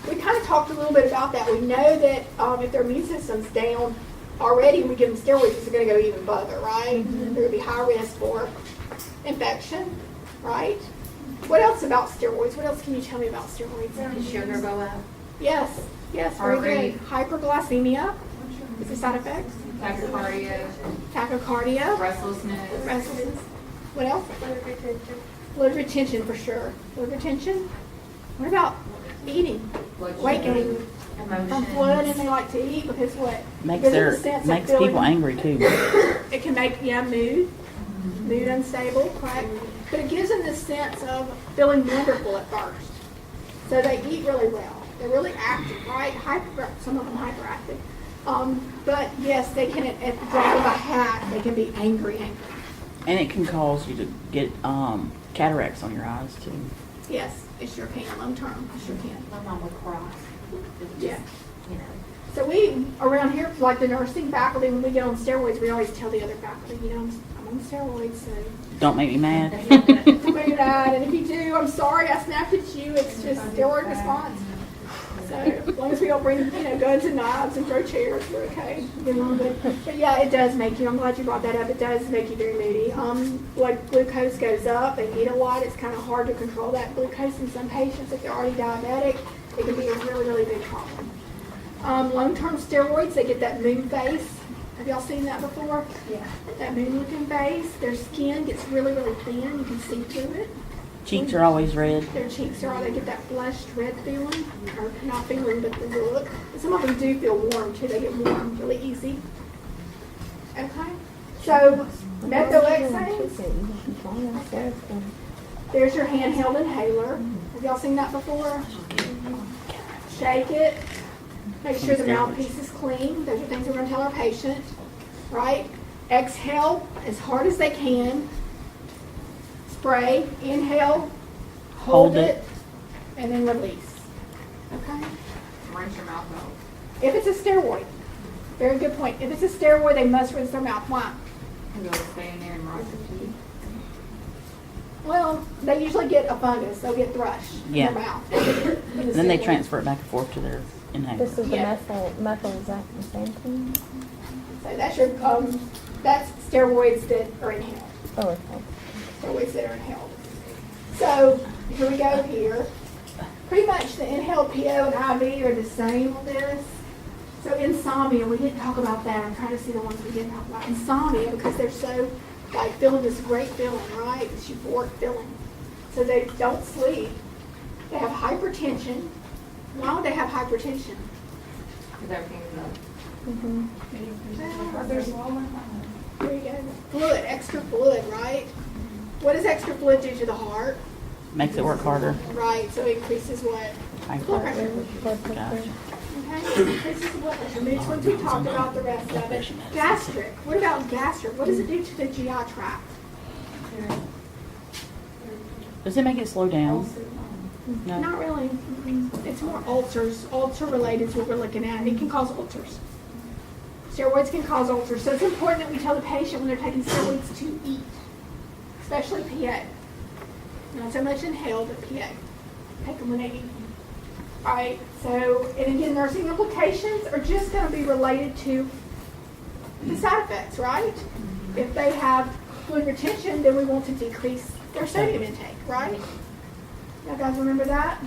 S1: We kind of talked a little bit about that. We know that if their immune system's down already when we give them steroids, it's going to go even further, right? They're going to be high risk for infection, right? What else about steroids? What else can you tell me about steroids?
S2: Does sugar go up?
S1: Yes, very
S2: Heart rate.
S1: good. Hyperglycemia is a side effect.
S2: Tachycardia,
S1: Tachycardia,
S2: restlessness.
S1: What else? Blood retention for sure. Blood retention. What about eating? Weight gain. From blood, and they like to eat because what?
S3: Makes
S1: Because of the sense of
S3: makes
S1: feeling-
S3: people angry too.
S1: It can make, mood unstable, correct? But it gives them this sense of feeling wonderful at first. So they eat really well. They're really active, right? Some of them hyperactive. But yes, they can, at the drop of a hat, they can be angry.
S3: And it can cause you to get cataracts on your eyes too.
S1: Yes, it sure can, long term, it sure can.
S2: My mom would cry.
S1: Yeah.
S2: You know.
S1: So we, around here, like the nursing faculty, when we get on steroids, we always tell the other faculty, I'm on steroids, so
S3: Don't make me mad.
S1: don't do that. And if you do, I'm sorry, I snapped at you. It's just steroid response. So as long as we don't bring, guns and knives and throw chairs, we're okay. But yeah, it does make you, I'm glad you brought that up, it does make you very moody. Blood glucose goes up, they eat a lot, it's kind of hard to control that glucose in some patients. If they're already diabetic, it can be a really, really big problem. Long-term steroids, they get that moon face. Have y'all seen that before?
S2: Yeah.
S1: That moon-looking face. Their skin gets really, really thin. You can see through it.
S3: Cheeks are always red.
S1: Their cheeks are, they get that flushed red feeling, or not feeling, but the look. And some of them do feel warm too. They get warm really easy. Okay. So, methoxanes. There's your handheld inhaler. Have y'all seen that before? Shake it. Make sure the mouthpiece is clean. Those are things we're going to tell our patient. Right? Exhale as hard as they can. Spray. Inhale. Hold it. And then release. Okay?
S2: Rinse your mouth out.
S1: If it's a steroid. Very good point. If it's a steroid, they must rinse their mouth. Why?
S2: Because they'll stay in there and rot their teeth.
S1: Well, they usually get a fungus. They'll get thrush
S3: Yeah.
S1: in their mouth.
S3: And then they transfer it back and forth to their inhaler.
S5: This is the
S1: Yeah.
S5: methyl, is that the same thing?
S1: So that's your that's steroids that are inhaled.
S5: Oh, okay.
S1: Steroids that are inhaled. So here we go here. Pretty much the inhaled PO and IV are the same on this. So insomnia, we didn't talk about that. I'm trying to see the ones we didn't talk about. Insomnia, because they're so feeling this great feeling, right? This euphoric feeling. So they don't sleep. They have hypertension. Why would they have hypertension?
S2: Because everything's up.
S1: There you go. Fluid, extra fluid, right? What does extra fluid do to the heart?
S3: Makes it work harder.
S1: Right, so it increases what? Blood pressure.
S3: Gotcha.
S1: Okay, increases the blood pressure. Mood swings, we talked about the rest of it. Gastric, what about gastric? What does it do to the GI tract?
S3: Does it make it slow down? No.
S1: Not really. It's more ulcers. Ulcer related is what we're looking at. It can cause ulcers. Steroids can cause ulcers. So it's important that we tell the patient when they're taking steroids to eat, especially PA. Not so much inhaled, but PA. Take them when they eat. Alright, so, and again, nursing implications are just gonna be related to the side effects, right? If they have fluid retention, then we want to decrease their sodium intake, right? Now guys remember that?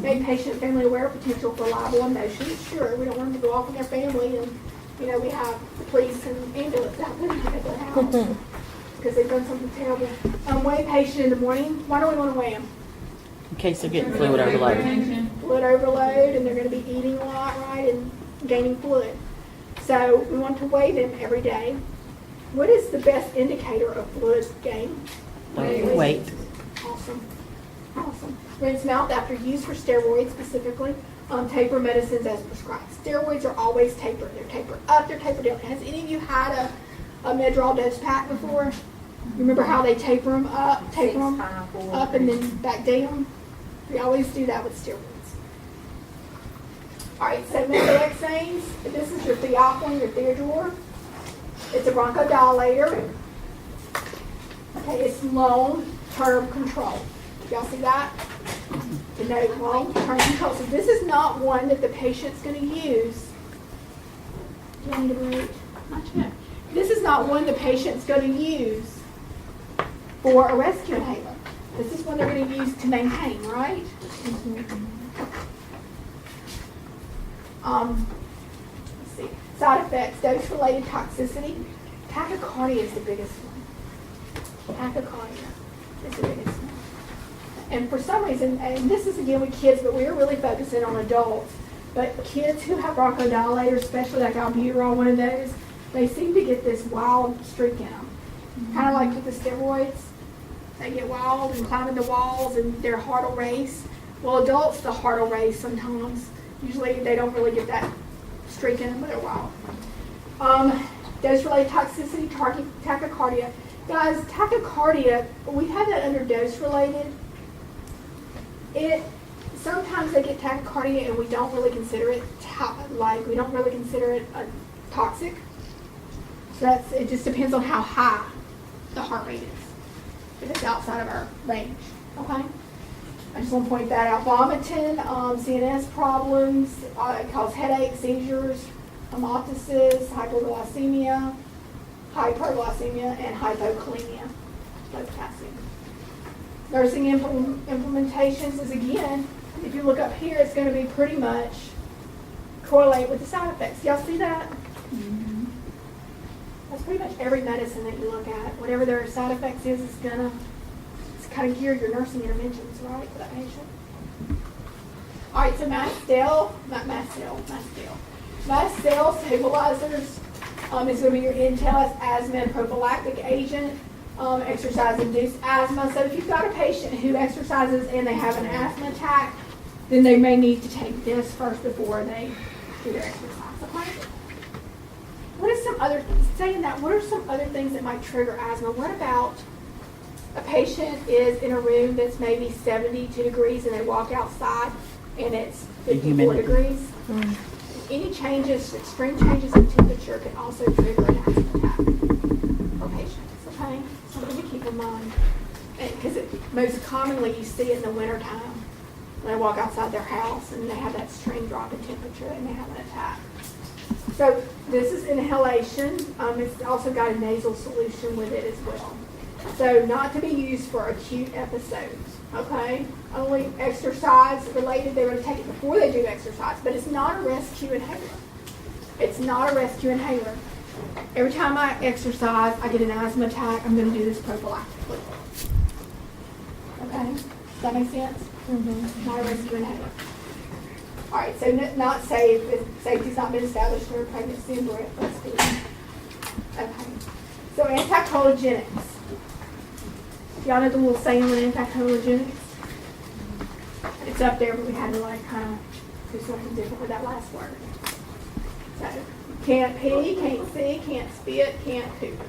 S1: Make patient family aware of potential for liable emotions. Sure, we don't want them to go off with their family and, you know, we have the police and ambulance out there at their house because they've done something terrible. Weigh patient in the morning. Why do we want to weigh them?
S3: In case they're getting fluid overload.
S1: Fluid overload, and they're going to be eating a lot, right, and gaining fluid. So we want to weigh them every day. What is the best indicator of fluid gain?
S3: Weight.
S1: Awesome. Awesome. Rinse mouth after use for steroids specifically. Taper medicines as prescribed. Steroids are always tapered. They're tapered up, they're tapered down. Has any of you had a Medrol dose pack before? You remember how they taper them up, up and then back down? We always do that with steroids. Alright, so methoxanes. This is your theophylline, your Theodore. It's a bronchodilator. Okay, it's long-term control. Y'all see that? Denote long-term control. So this is not one that the patient's going to use. Do you need a break? Not yet. This is not one the patient's going to use for a rescue inhaler. This is one they're going to use to maintain, right? Let's see. Side effects, dose-related toxicity. Tachycardia is the biggest one. Tachycardia is the biggest one. And for some reason, and this is again with kids, but we're really focusing on adults, but kids who have bronchodilators, especially like albuterol, one of those, they seem to get this wild streak in them. Kind of like with the steroids. They get wild and climbing the walls and their heart will race. Well, adults, the heart will race sometimes. Usually they don't really get that streak in them, but they're wild. Dose-related toxicity, tachycardia. Guys, tachycardia, we have that under dose-related. Sometimes they get tachycardia and we don't really consider it we don't really consider it toxic. So it just depends on how high the heart rate is. If it's outside of our range, okay? I just want to point that out. Vomiting, CNS problems, it causes headaches, seizures, hemoptysis, hypoglycemia, and hypokalemia, low potassium. Nursing implementations is, again, if you look up here, it's going to be pretty much correlate with the side effects. Y'all see that? Mm-hmm. That's pretty much every medicine that you look at. Whatever their side effects is, it's going to kind of gear your nursing interventions, right, for that patient. All right, so mast cell stabilizers is going to be your Intel asthma prophylactic agent. Exercise-induced asthma. So if you've got a patient who exercises and they have an asthma attack, then they may need to take this first before they do their exercise. Okay? What are some other things that might trigger asthma? What about a patient is in a room that's maybe 72 degrees and they walk outside and it's 54 degrees? Any changes, extreme changes in temperature can also trigger an asthma attack for patients. Okay? Something to keep in mind. Because most commonly you see it in the wintertime when they walk outside their house and they have that extreme drop in temperature, they may have an attack. So this is inhalation. It's also got a nasal solution with it as well. So not to be used for acute episodes, okay? Only exercise related, they're going to take it before they do exercise, but it's not a rescue inhaler. It's not a rescue inhaler. Every time I exercise, I get an asthma attack, I'm going to do this prophylactically. Okay? Does that make sense? Mm-hmm. Not a rescue inhaler. All right, so not safe. Safety's not been established for pregnancy and breastfeeding. Okay. So anticholinergics. Y'all know the little saying with anticholinergics? It's up there, but we had to kind of do something different with that last word. So, can't pee, can't see, can't spit, can't poop.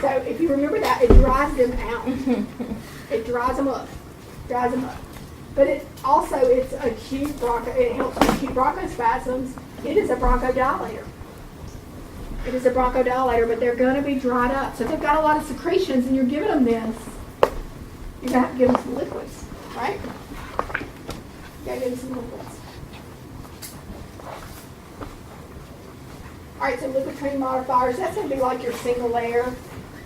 S1: So if you remember that, it dries them out. It dries them up. But it's acute it helps with acute bronchospasms. It is a bronchodilator. But they're going to be dried up. So if they've got a lot of secretions and you're giving them this, you're going to have to give them some liquids, right? Gotta give them some liquids. All right, so liquid cream modifiers, that's gonna be like your single layer.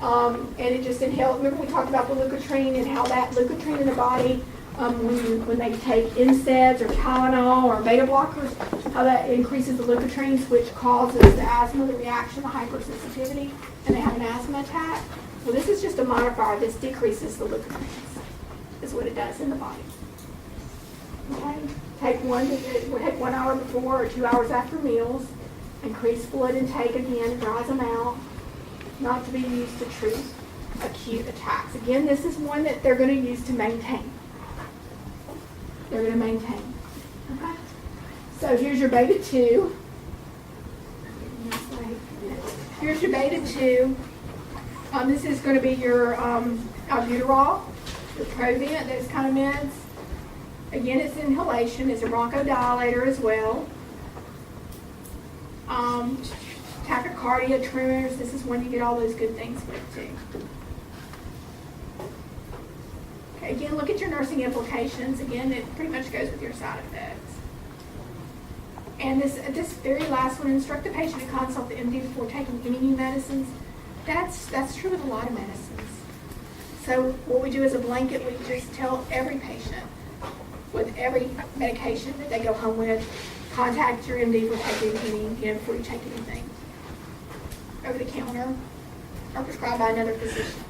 S1: And it just inhale, remember we talked about the Licotrine and how that Licotrine in the body, when they take NSAIDs or Tylenol or beta blockers, how that increases the Licotrines, which causes the asthma, the reaction, the hypersensitivity, and they have an asthma attack. Well, this is just a modifier. This decreases the Licotrines, is what it does in the body. Okay? Take 1 hour before or 2 hours after meals. Increase fluid intake again, it dries them out. Not to be used to treat acute attacks. Again, this is one that they're going to use to maintain. They're going to maintain. Okay? So here's your beta 2. Here's your beta 2. This is going to be your albuterol, your Provent, those kind of meds. Again, it's inhalation. It's a bronchodilator as well. Tachycardia, tremors, this is when you get all those good things with too. Okay, again, look at your nursing implications. Again, it pretty much goes with your side effects. And this very last one, instruct the patient to consult the MD before taking any new medicines. That's true with a lot of medicines. So what we do as a blanket, we just tell every patient with every medication that they go home with, contact your MD before taking any, before you take anything over the counter or prescribed by another physician.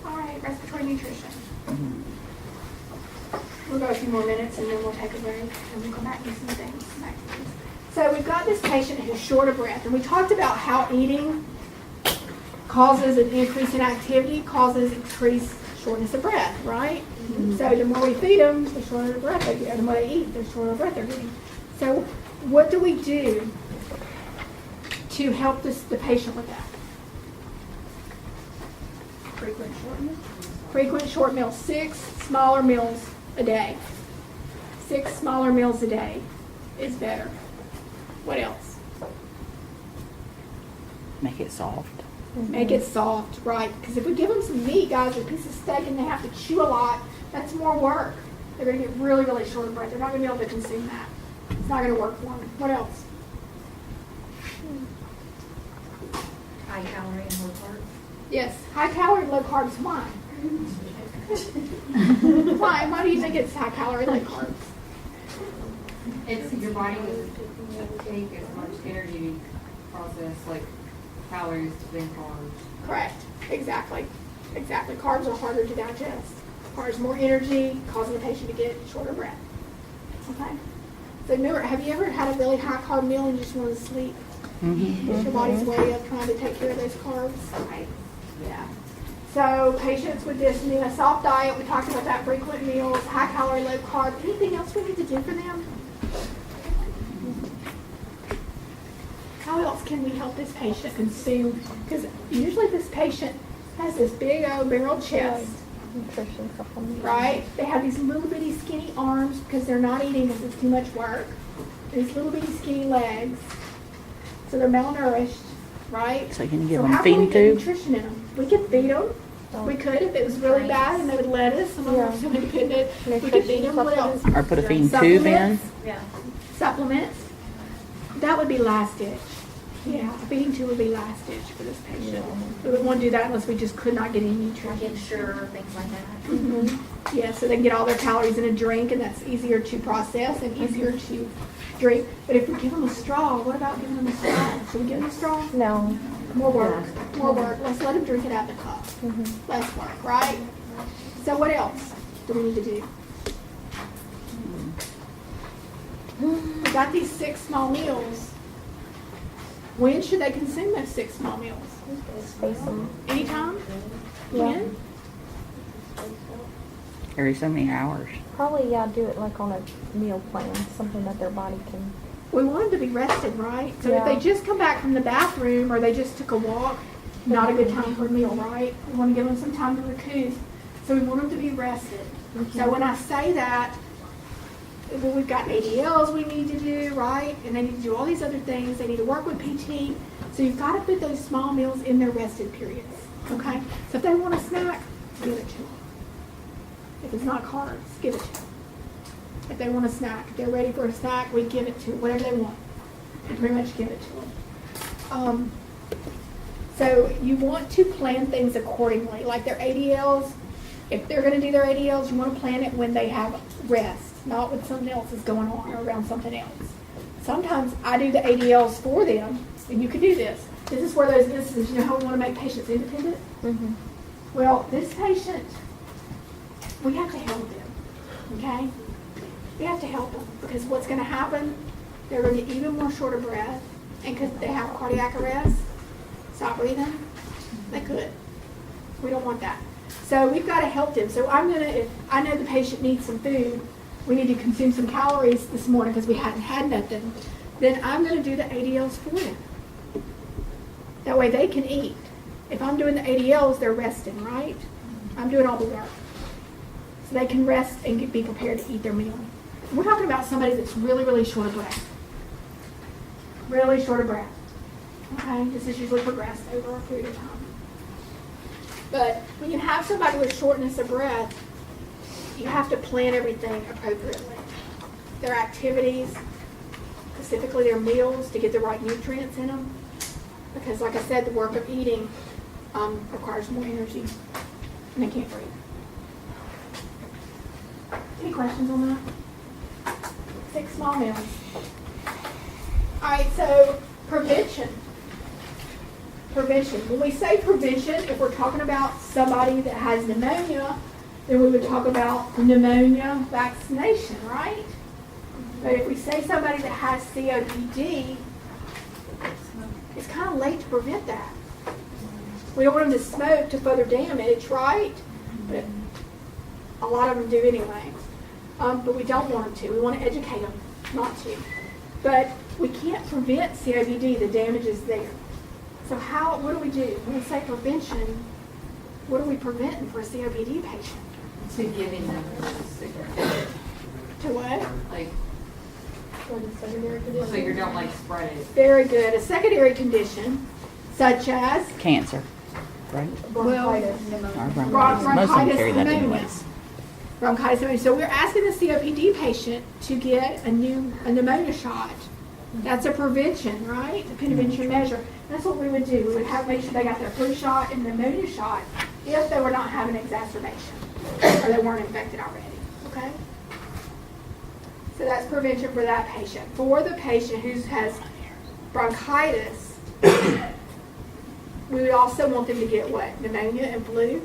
S1: All right, respiratory nutrition. We'll go a few more minutes and then we'll take a break and we'll come back and do some things. So we've got this patient who's short of breath, and we talked about how eating causes an increase in activity, causes increased shortness of breath, right? Mm-hmm. So the more we feed them, the shorter the breath they get. The more they eat, the shorter breath they're getting. So what do we do to help the patient with that? Frequent short meals. 6 smaller meals a day. 6 smaller meals a day is better. What else?
S3: Make it soft.
S1: Mm-hmm. Make it soft, right? Because if we give them some meat, guys, or a piece of steak, and they have to chew a lot, that's more work. They're going to get really, really short of breath. They're not going to be able to consume that. It's not going to work for them. What else?
S2: High calorie and low carb.
S1: Yes, high calorie, low carbs. Why? Why do you think it's high calorie, low carbs?
S7: It's your body doesn't take as much energy to process like calories than carbs.
S1: Correct. Exactly. Carbs are harder to digest. Carbs more energy, causing the patient to get shorter breath. Okay. So remember, have you ever had a really high carb meal and you just want to sleep?
S3: Mm-hmm.
S1: It's your body's way of trying to take care of those carbs. Right. Yeah. So patients with this a soft diet, we talked about that, frequent meals, high calorie, low carb. Anything else we need to do for them? How else can we help this patient consume? Because usually this patient has this big old barrel chest,
S5: Nutrition supplements.
S1: right? They have these little bitty skinny arms because they're not eating because it's too much work. These little bitty skinny legs. So they're malnourished, right?
S3: So can you give
S1: So
S3: them
S1: how can we
S3: feeding
S1: get
S3: tube?
S1: nutrition in them? We could feed them. We could if it was really bad and they would let us. Some of them are so independent. We could feed them. What else?
S3: Or put a feeding tube in?
S1: Supplements. That would be last ditch. Yeah, a feeding tube would be last ditch for this patient. We wouldn't want to do that unless we just could not get any nutrition.
S2: Sugar, things like that.
S1: Mm-hmm. Yeah, so they can get all their calories in a drink, and that's easier to process and easier to drink. But if we give them a straw, what about giving them a straw? Should we give them a straw?
S5: No.
S1: More work. More work. Let's let them drink it out of the cup. Less work, right? So what else do we need to do? We got these 6 small meals. When should they consume those 6 small meals?
S5: Space them.
S1: Anytime?
S5: Yeah.
S1: When?
S3: Every so many hours.
S5: Probably, yeah, do it like on a meal plan, something that their body can.
S1: We want them to be rested, right? So if
S5: Yeah.
S1: they just come back from the bathroom or they just took a walk, not a good time for a meal, right? We want to give them some time to recoup. So we want them to be rested. So when I say that, well, we've got ADLs we need to do, right? And they need to do all these other things. They need to work with PT. So you've got to put those small meals in their rested periods, okay? So if they want a snack, give it to them. If it's not carbs, give it to them. If they want a snack, if they're ready for a snack, we give it to them, whatever they want. We pretty much give it to them. So you want to plan things accordingly, like their ADLs. If they're going to do their ADLs, you want to plan it when they have rest, not when something else is going on or around something else. Sometimes I do the ADLs for them, and you can do this. This is where those instances, you know how we want to make patients independent?
S5: Mhm.
S1: Well, this patient, we have to help them, okay? We have to help them, because what's going to happen, they're going to get even more short of breath, and because they have cardiac arrest, stop breathing, they could. We don't want that. So we've got to help them. So I'm going to, if I know the patient needs some food, we need to consume some calories this morning because we hadn't had nothing, then I'm going to do the ADLs for them. That way they can eat. If I'm doing the ADLs, they're resting, right? I'm doing all the work. So they can rest and be prepared to eat their meal. We're talking about somebody that's really, really short of breath. Really short of breath. Okay? This is usually progressed over a period of time. But when you have somebody with shortness of breath, you have to plan everything appropriately. Their activities, specifically their meals, to get the right nutrients in them. Because like I said, the work of eating requires more energy, and they can't breathe. Any questions on that? 6 small meals. All right, so prevention. Prevention. When we say prevention, if we're talking about somebody that has pneumonia, then we would talk about pneumonia vaccination, right? But if we say somebody that has COPD, it's kind of late to prevent that. We don't want them to smoke to further damage, right? But a lot of them do anyway. But we don't want them to. We want to educate them not to. But we can't prevent COPD. The damage is there. So what do we do? When we say prevention, what are we preventing for a COPD patient?
S7: To giving them cigarettes.
S1: To what?
S7: Like,
S1: For the secondary
S7: so
S1: condition.
S7: you don't like spread it.
S1: Very good. A secondary condition, such as
S3: Cancer, right?
S1: bronchitis,
S3: Or bronchitis. Most of them
S1: bronchitis,
S3: carry that
S1: pneumonia.
S3: anyways.
S1: Bronchitis, pneumonia. So we're asking the COPD patient to get a pneumonia shot. That's a prevention, right? A prevention measure. That's what we would do. We would make sure they got their flu shot and pneumonia shot if they were not having exacerbation or they weren't infected already. Okay? So that's prevention for that patient. For the patient who has bronchitis, we would also want them to get what? Pneumonia and flu.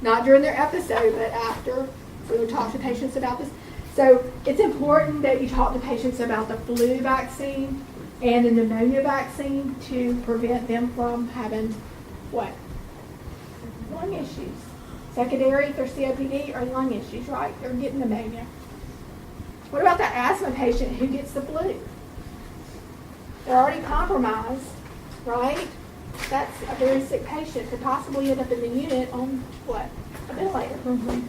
S1: Not during their episode, but after. So we would talk to patients about this. So it's important that you talk to patients about the flu vaccine and the pneumonia vaccine to prevent them from having what? Lung issues. Secondary for COPD are lung issues, right? They're getting pneumonia. What about the asthma patient who gets the flu? They're already compromised, right? That's a very sick patient. Could possibly end up in the unit on what? A ventilator.
S5: Mhm.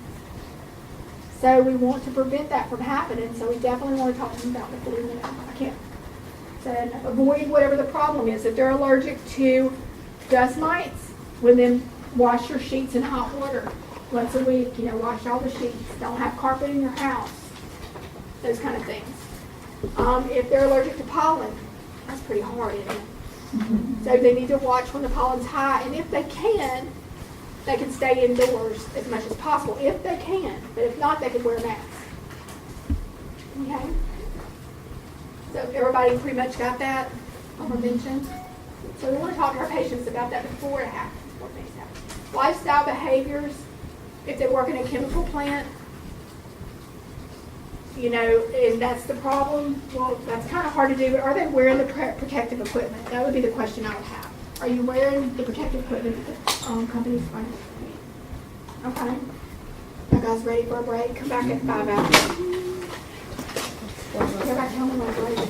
S1: So we want to prevent that from happening, so we definitely want to talk to them about the flu. I can't say avoid whatever the problem is. If they're allergic to dust mites, well then wash your sheets in hot water once a week. Wash all the sheets. Don't have carpet in your house. Those kind of things. If they're allergic to pollen, that's pretty hard, isn't it? Mm-hmm. So they need to watch when the pollen's high, and if they can stay indoors as much as possible, if they can. But if not, they can wear a mask. Okay? So everybody pretty much got that on prevention? So we want to talk to our patients about that before it happens, what makes happen. Lifestyle behaviors, if they work in a chemical plant, and that's the problem, well, that's kind of hard to do, but are they wearing the protective equipment? That would be the question I would have. Are you wearing the protective equipment that the companies are? Okay. You guys ready for a break? Come back at 5 after. Everybody tell me when the break is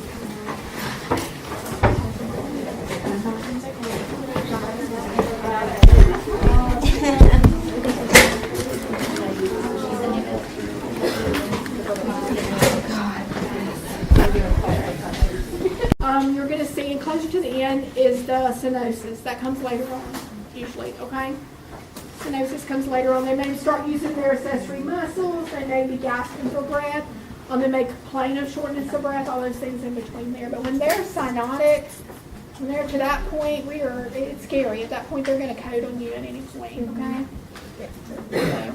S1: You're going to see, and closer to the end is the stenosis. That comes later on, usually, okay? Stenosis comes later on. They may start using their accessory muscles. They may be gasping for breath. They may complain of shortness of breath, all those things in between there. But when they're cyanotic, when they're to that point, it's scary. At that point, they're going to code on you at any point, okay? So,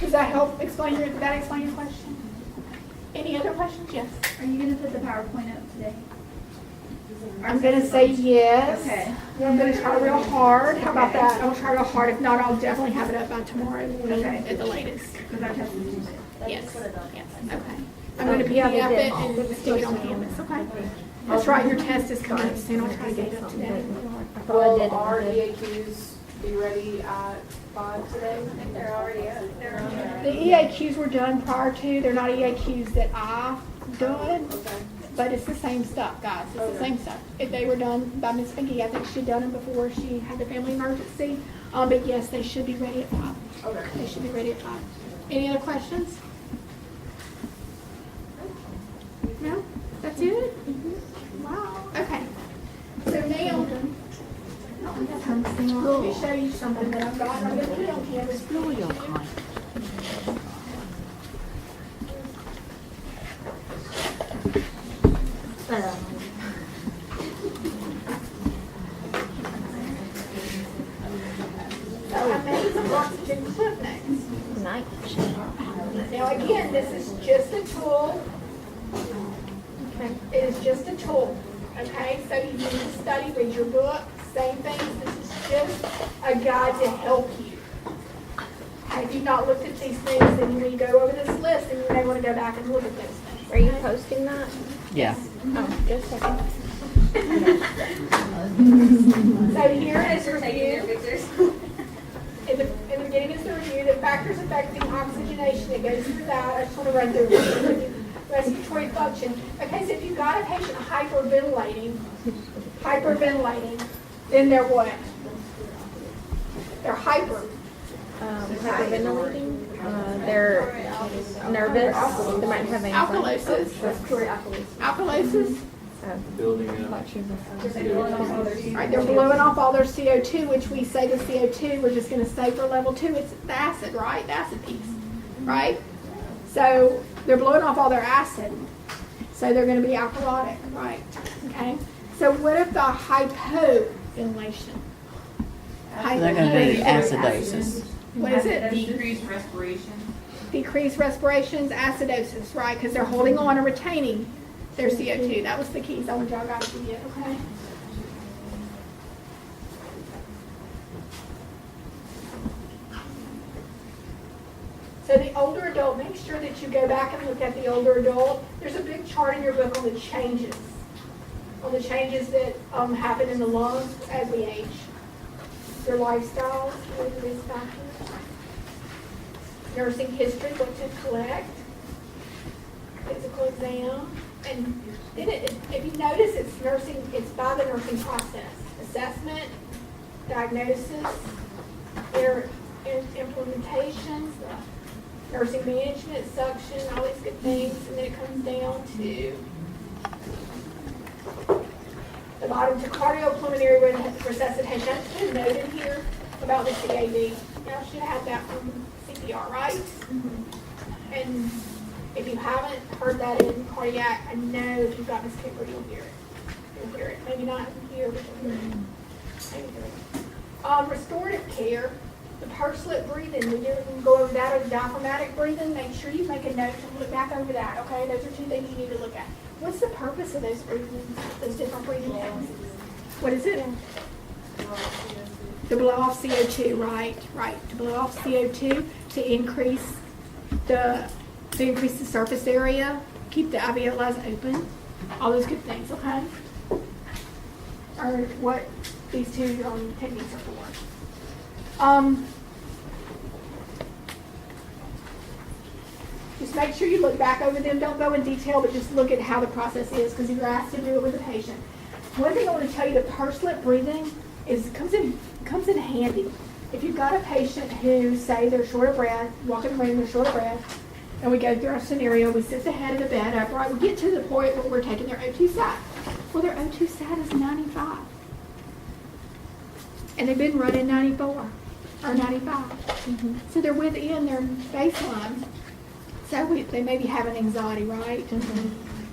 S1: does that help explain your question? Any other questions? Yes.
S2: Are you gonna put the PowerPoint up today?
S1: I'm going to say yes.
S2: Okay.
S1: I'm going to try real hard. How about that? I'll try real hard. If not, I'll definitely have it up by tomorrow morning at the latest.
S2: Because our test is Tuesday.
S1: Yes. Yes. Okay. I'm going to PDF it and stick it on Canvas. Okay. That's right. Your test is coming up soon. I'll try to get it up today.
S6: Will our EAQs be ready at 5 today?
S4: They're already up.
S1: The EAQs were done prior to. They're not EAQs that I've done,
S6: Okay.
S1: but it's the same stuff, guys. It's the same stuff. If they were done by Miss Pinky, I think she'd done them before she had the family emergency. But yes, they should be ready at 5.
S6: Okay.
S1: They should be ready at 5. Any other questions? No? That's it? Wow. Okay. So now, let me show you something that I've got. I'm going to put it on Canvas. So I made some oxygen clip notes.
S5: Nice.
S1: Now again, this is just a tool. Okay. It is just a tool. Okay, so you need to study, read your book, same things. This is just a guide to help you. If you've not looked at these things, then you need to go over this list and you may want to go back and look at those things.
S5: Are you posting that?
S3: Yeah.
S5: Oh, just a second.
S1: So here is a
S4: Taking
S1: review.
S4: pictures.
S1: In the beginning is the review, the factors affecting oxygenation. It goes through that. I just want to run through it. Respiratory function. Okay, so if you've got a patient hyperventilating, then they're what? They're hyper.
S5: Hyperventilating. They're nervous. They might have anxiety.
S1: Alkalosis.
S6: Respiratory alkalosis.
S1: Alkalosis.
S8: Building up.
S1: All right, they're blowing off all their CO2, which we say the CO2, we're just going to say for level 2, it's the acid, right? The acid piece, right? So they're blowing off all their acid. So they're going to be alkalotic, right? Okay. So what if the hypoventilation?
S3: So they're gonna be acidosis.
S1: What is it?
S7: Decreased respiration.
S1: Decreased respirations, acidosis, right? Because they're holding on and retaining their CO2. That was the keys I want y'all guys to get, okay? So the older adult, make sure that you go back and look at the older adult. There's a big chart in your book on the changes that happen in the lungs as we age. Their lifestyles, what are the risk factors? Nursing history, what to collect, physical exam, and if you notice, it's by the nursing process. Assessment, diagnosis, implementations, nursing management, suction, all these good things, and then it comes down to the bottom to cardiopulmonary resuscitation. I just put a note in here about the CAD. Y'all should have had that from CPR, right? Mm-hmm. And if you haven't heard that in cardiac, I know if you've got Miss Cooper, you'll hear it. You'll hear it. Maybe not here, but you'll hear it. Maybe hear it. Restorative care, the pursed lip breathing. When you go over that or the diaphragmatic breathing, make sure you make a note and look back over that, okay? Those are 2 things you need to look at. What's the purpose of those breathing, those different breathing techniques? What is it? To blow off CO2, right. To blow off CO2 to increase the surface area, keep the alveoli open, all those good things, okay? Are what these 2 techniques are for. Just make sure you look back over them. Don't go in detail, but just look at how the process is because you're asked to do it with the patient. One thing I want to tell you, the pursed lip breathing comes in handy. If you've got a patient who, say, they're short of breath, walk in the room, they're short of breath, and we go through our scenario, we sit the head of the bed upright, we get to the point where we're taking their O2 sat. Well, their O2 sat is 95. And they've been running 94. or 95. So they're within their baseline. So they may be having anxiety, right?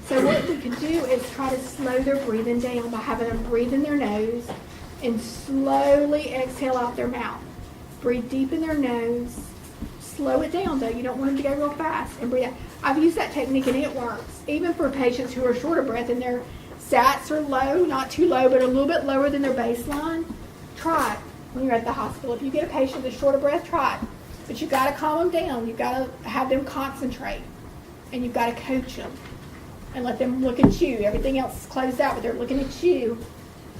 S1: So what we could do is try to slow their breathing down by having them breathe in their nose and slowly exhale out their mouth. Breathe deep in their nose. Slow it down though. You don't want them to go real fast. And breathe out. I've used that technique and it works. Even for patients who are short of breath and their sats are low, not too low, but a little bit lower than their baseline, try it when you're at the hospital. If you get a patient that's short of breath, try it. But you've got to calm them down. You've got to have them concentrate. And you've got to coach them. And let them look at you. Everything else is closed out, but they're looking at you.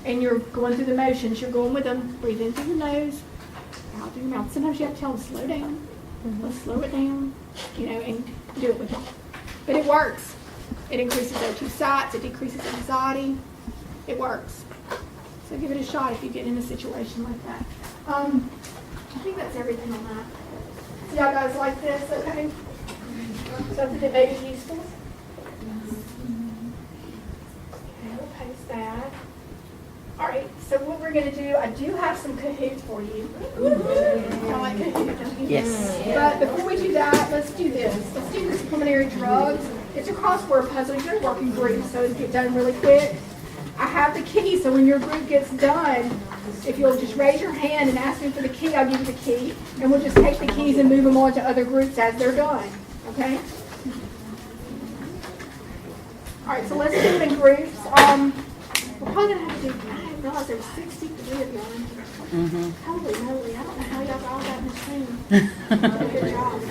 S1: And you're going through the motions. You're going with them. Breathe in through your nose, out through your mouth. Sometimes you have to tell them, slow down. Let's slow it down, and do it with them. But it works. It increases O2 sites. It decreases anxiety. It works. So give it a shot if you get in a situation like that. I think that's everything on that. So y'all guys like this, okay? Something that may be useful? Okay, we'll post that. All right, so what we're going to do, I do have some Kahoot for you. I like Kahoot, don't you?
S3: Yes.
S1: But before we do that, let's do this. Let's do this preliminary drugs. It's a crossword puzzle. You're working groups, so it'll get done really quick. I have the key, so when your group gets done, if you'll just raise your hand and ask me for the key, I'll give you the key. And we'll just take the keys and move them on to other groups as they're done. Okay? All right, so let's do it in groups. We're probably going to have to do, I didn't realize there were 63 of y'all in here. Holy moly, I don't know how y'all got all that in this room. Good job.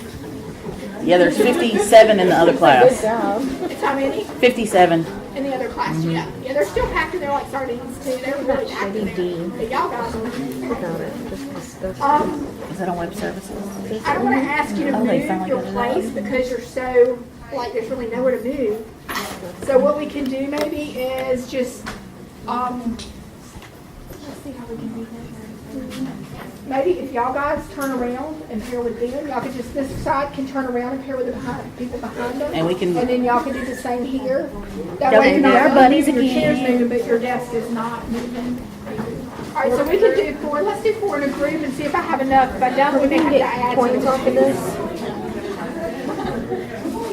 S3: Yeah, there's 57 in the other
S5: Good
S3: class.
S5: job.
S1: It's how many?
S3: 57.
S1: In the other class, yeah. Yeah, they're still packed in there like sardines too. They're really packed in there. But y'all guys are.
S5: Got it. Just those
S3: Is that on web services?
S1: I don't want to ask you to
S3: Oh, they
S1: move
S3: finally
S1: your
S3: got it out.
S1: place because you're so, like, there's really nowhere to move. So what we can do maybe is just, let's see how we can do this. Maybe if y'all guys turn around and pair with them, y'all could just, this side can turn around and pair with the people behind them.
S3: And we can-
S1: And then y'all can do the same here. That
S3: Go
S1: way
S3: ahead
S1: you're
S3: and do
S1: not
S3: our
S1: only
S3: buddies
S1: moving your chair's
S3: again.
S1: moving, but your desk is not moving. All right, so we can do 4. Let's do 4 in a group and see if I have enough. If I don't, we may have to add
S5: points
S1: some.
S5: off of this.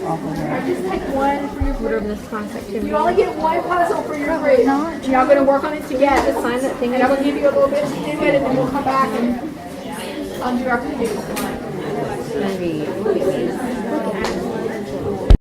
S1: All right, just take one for your
S5: Whatever
S1: group.
S5: this class activity.
S1: You only get one puzzle for your group. Y'all going to work on it together.
S5: Sign that thing.
S1: And I'm going to give you a little bit to do it, and then we'll come back and undo our computer.
S5: Maybe.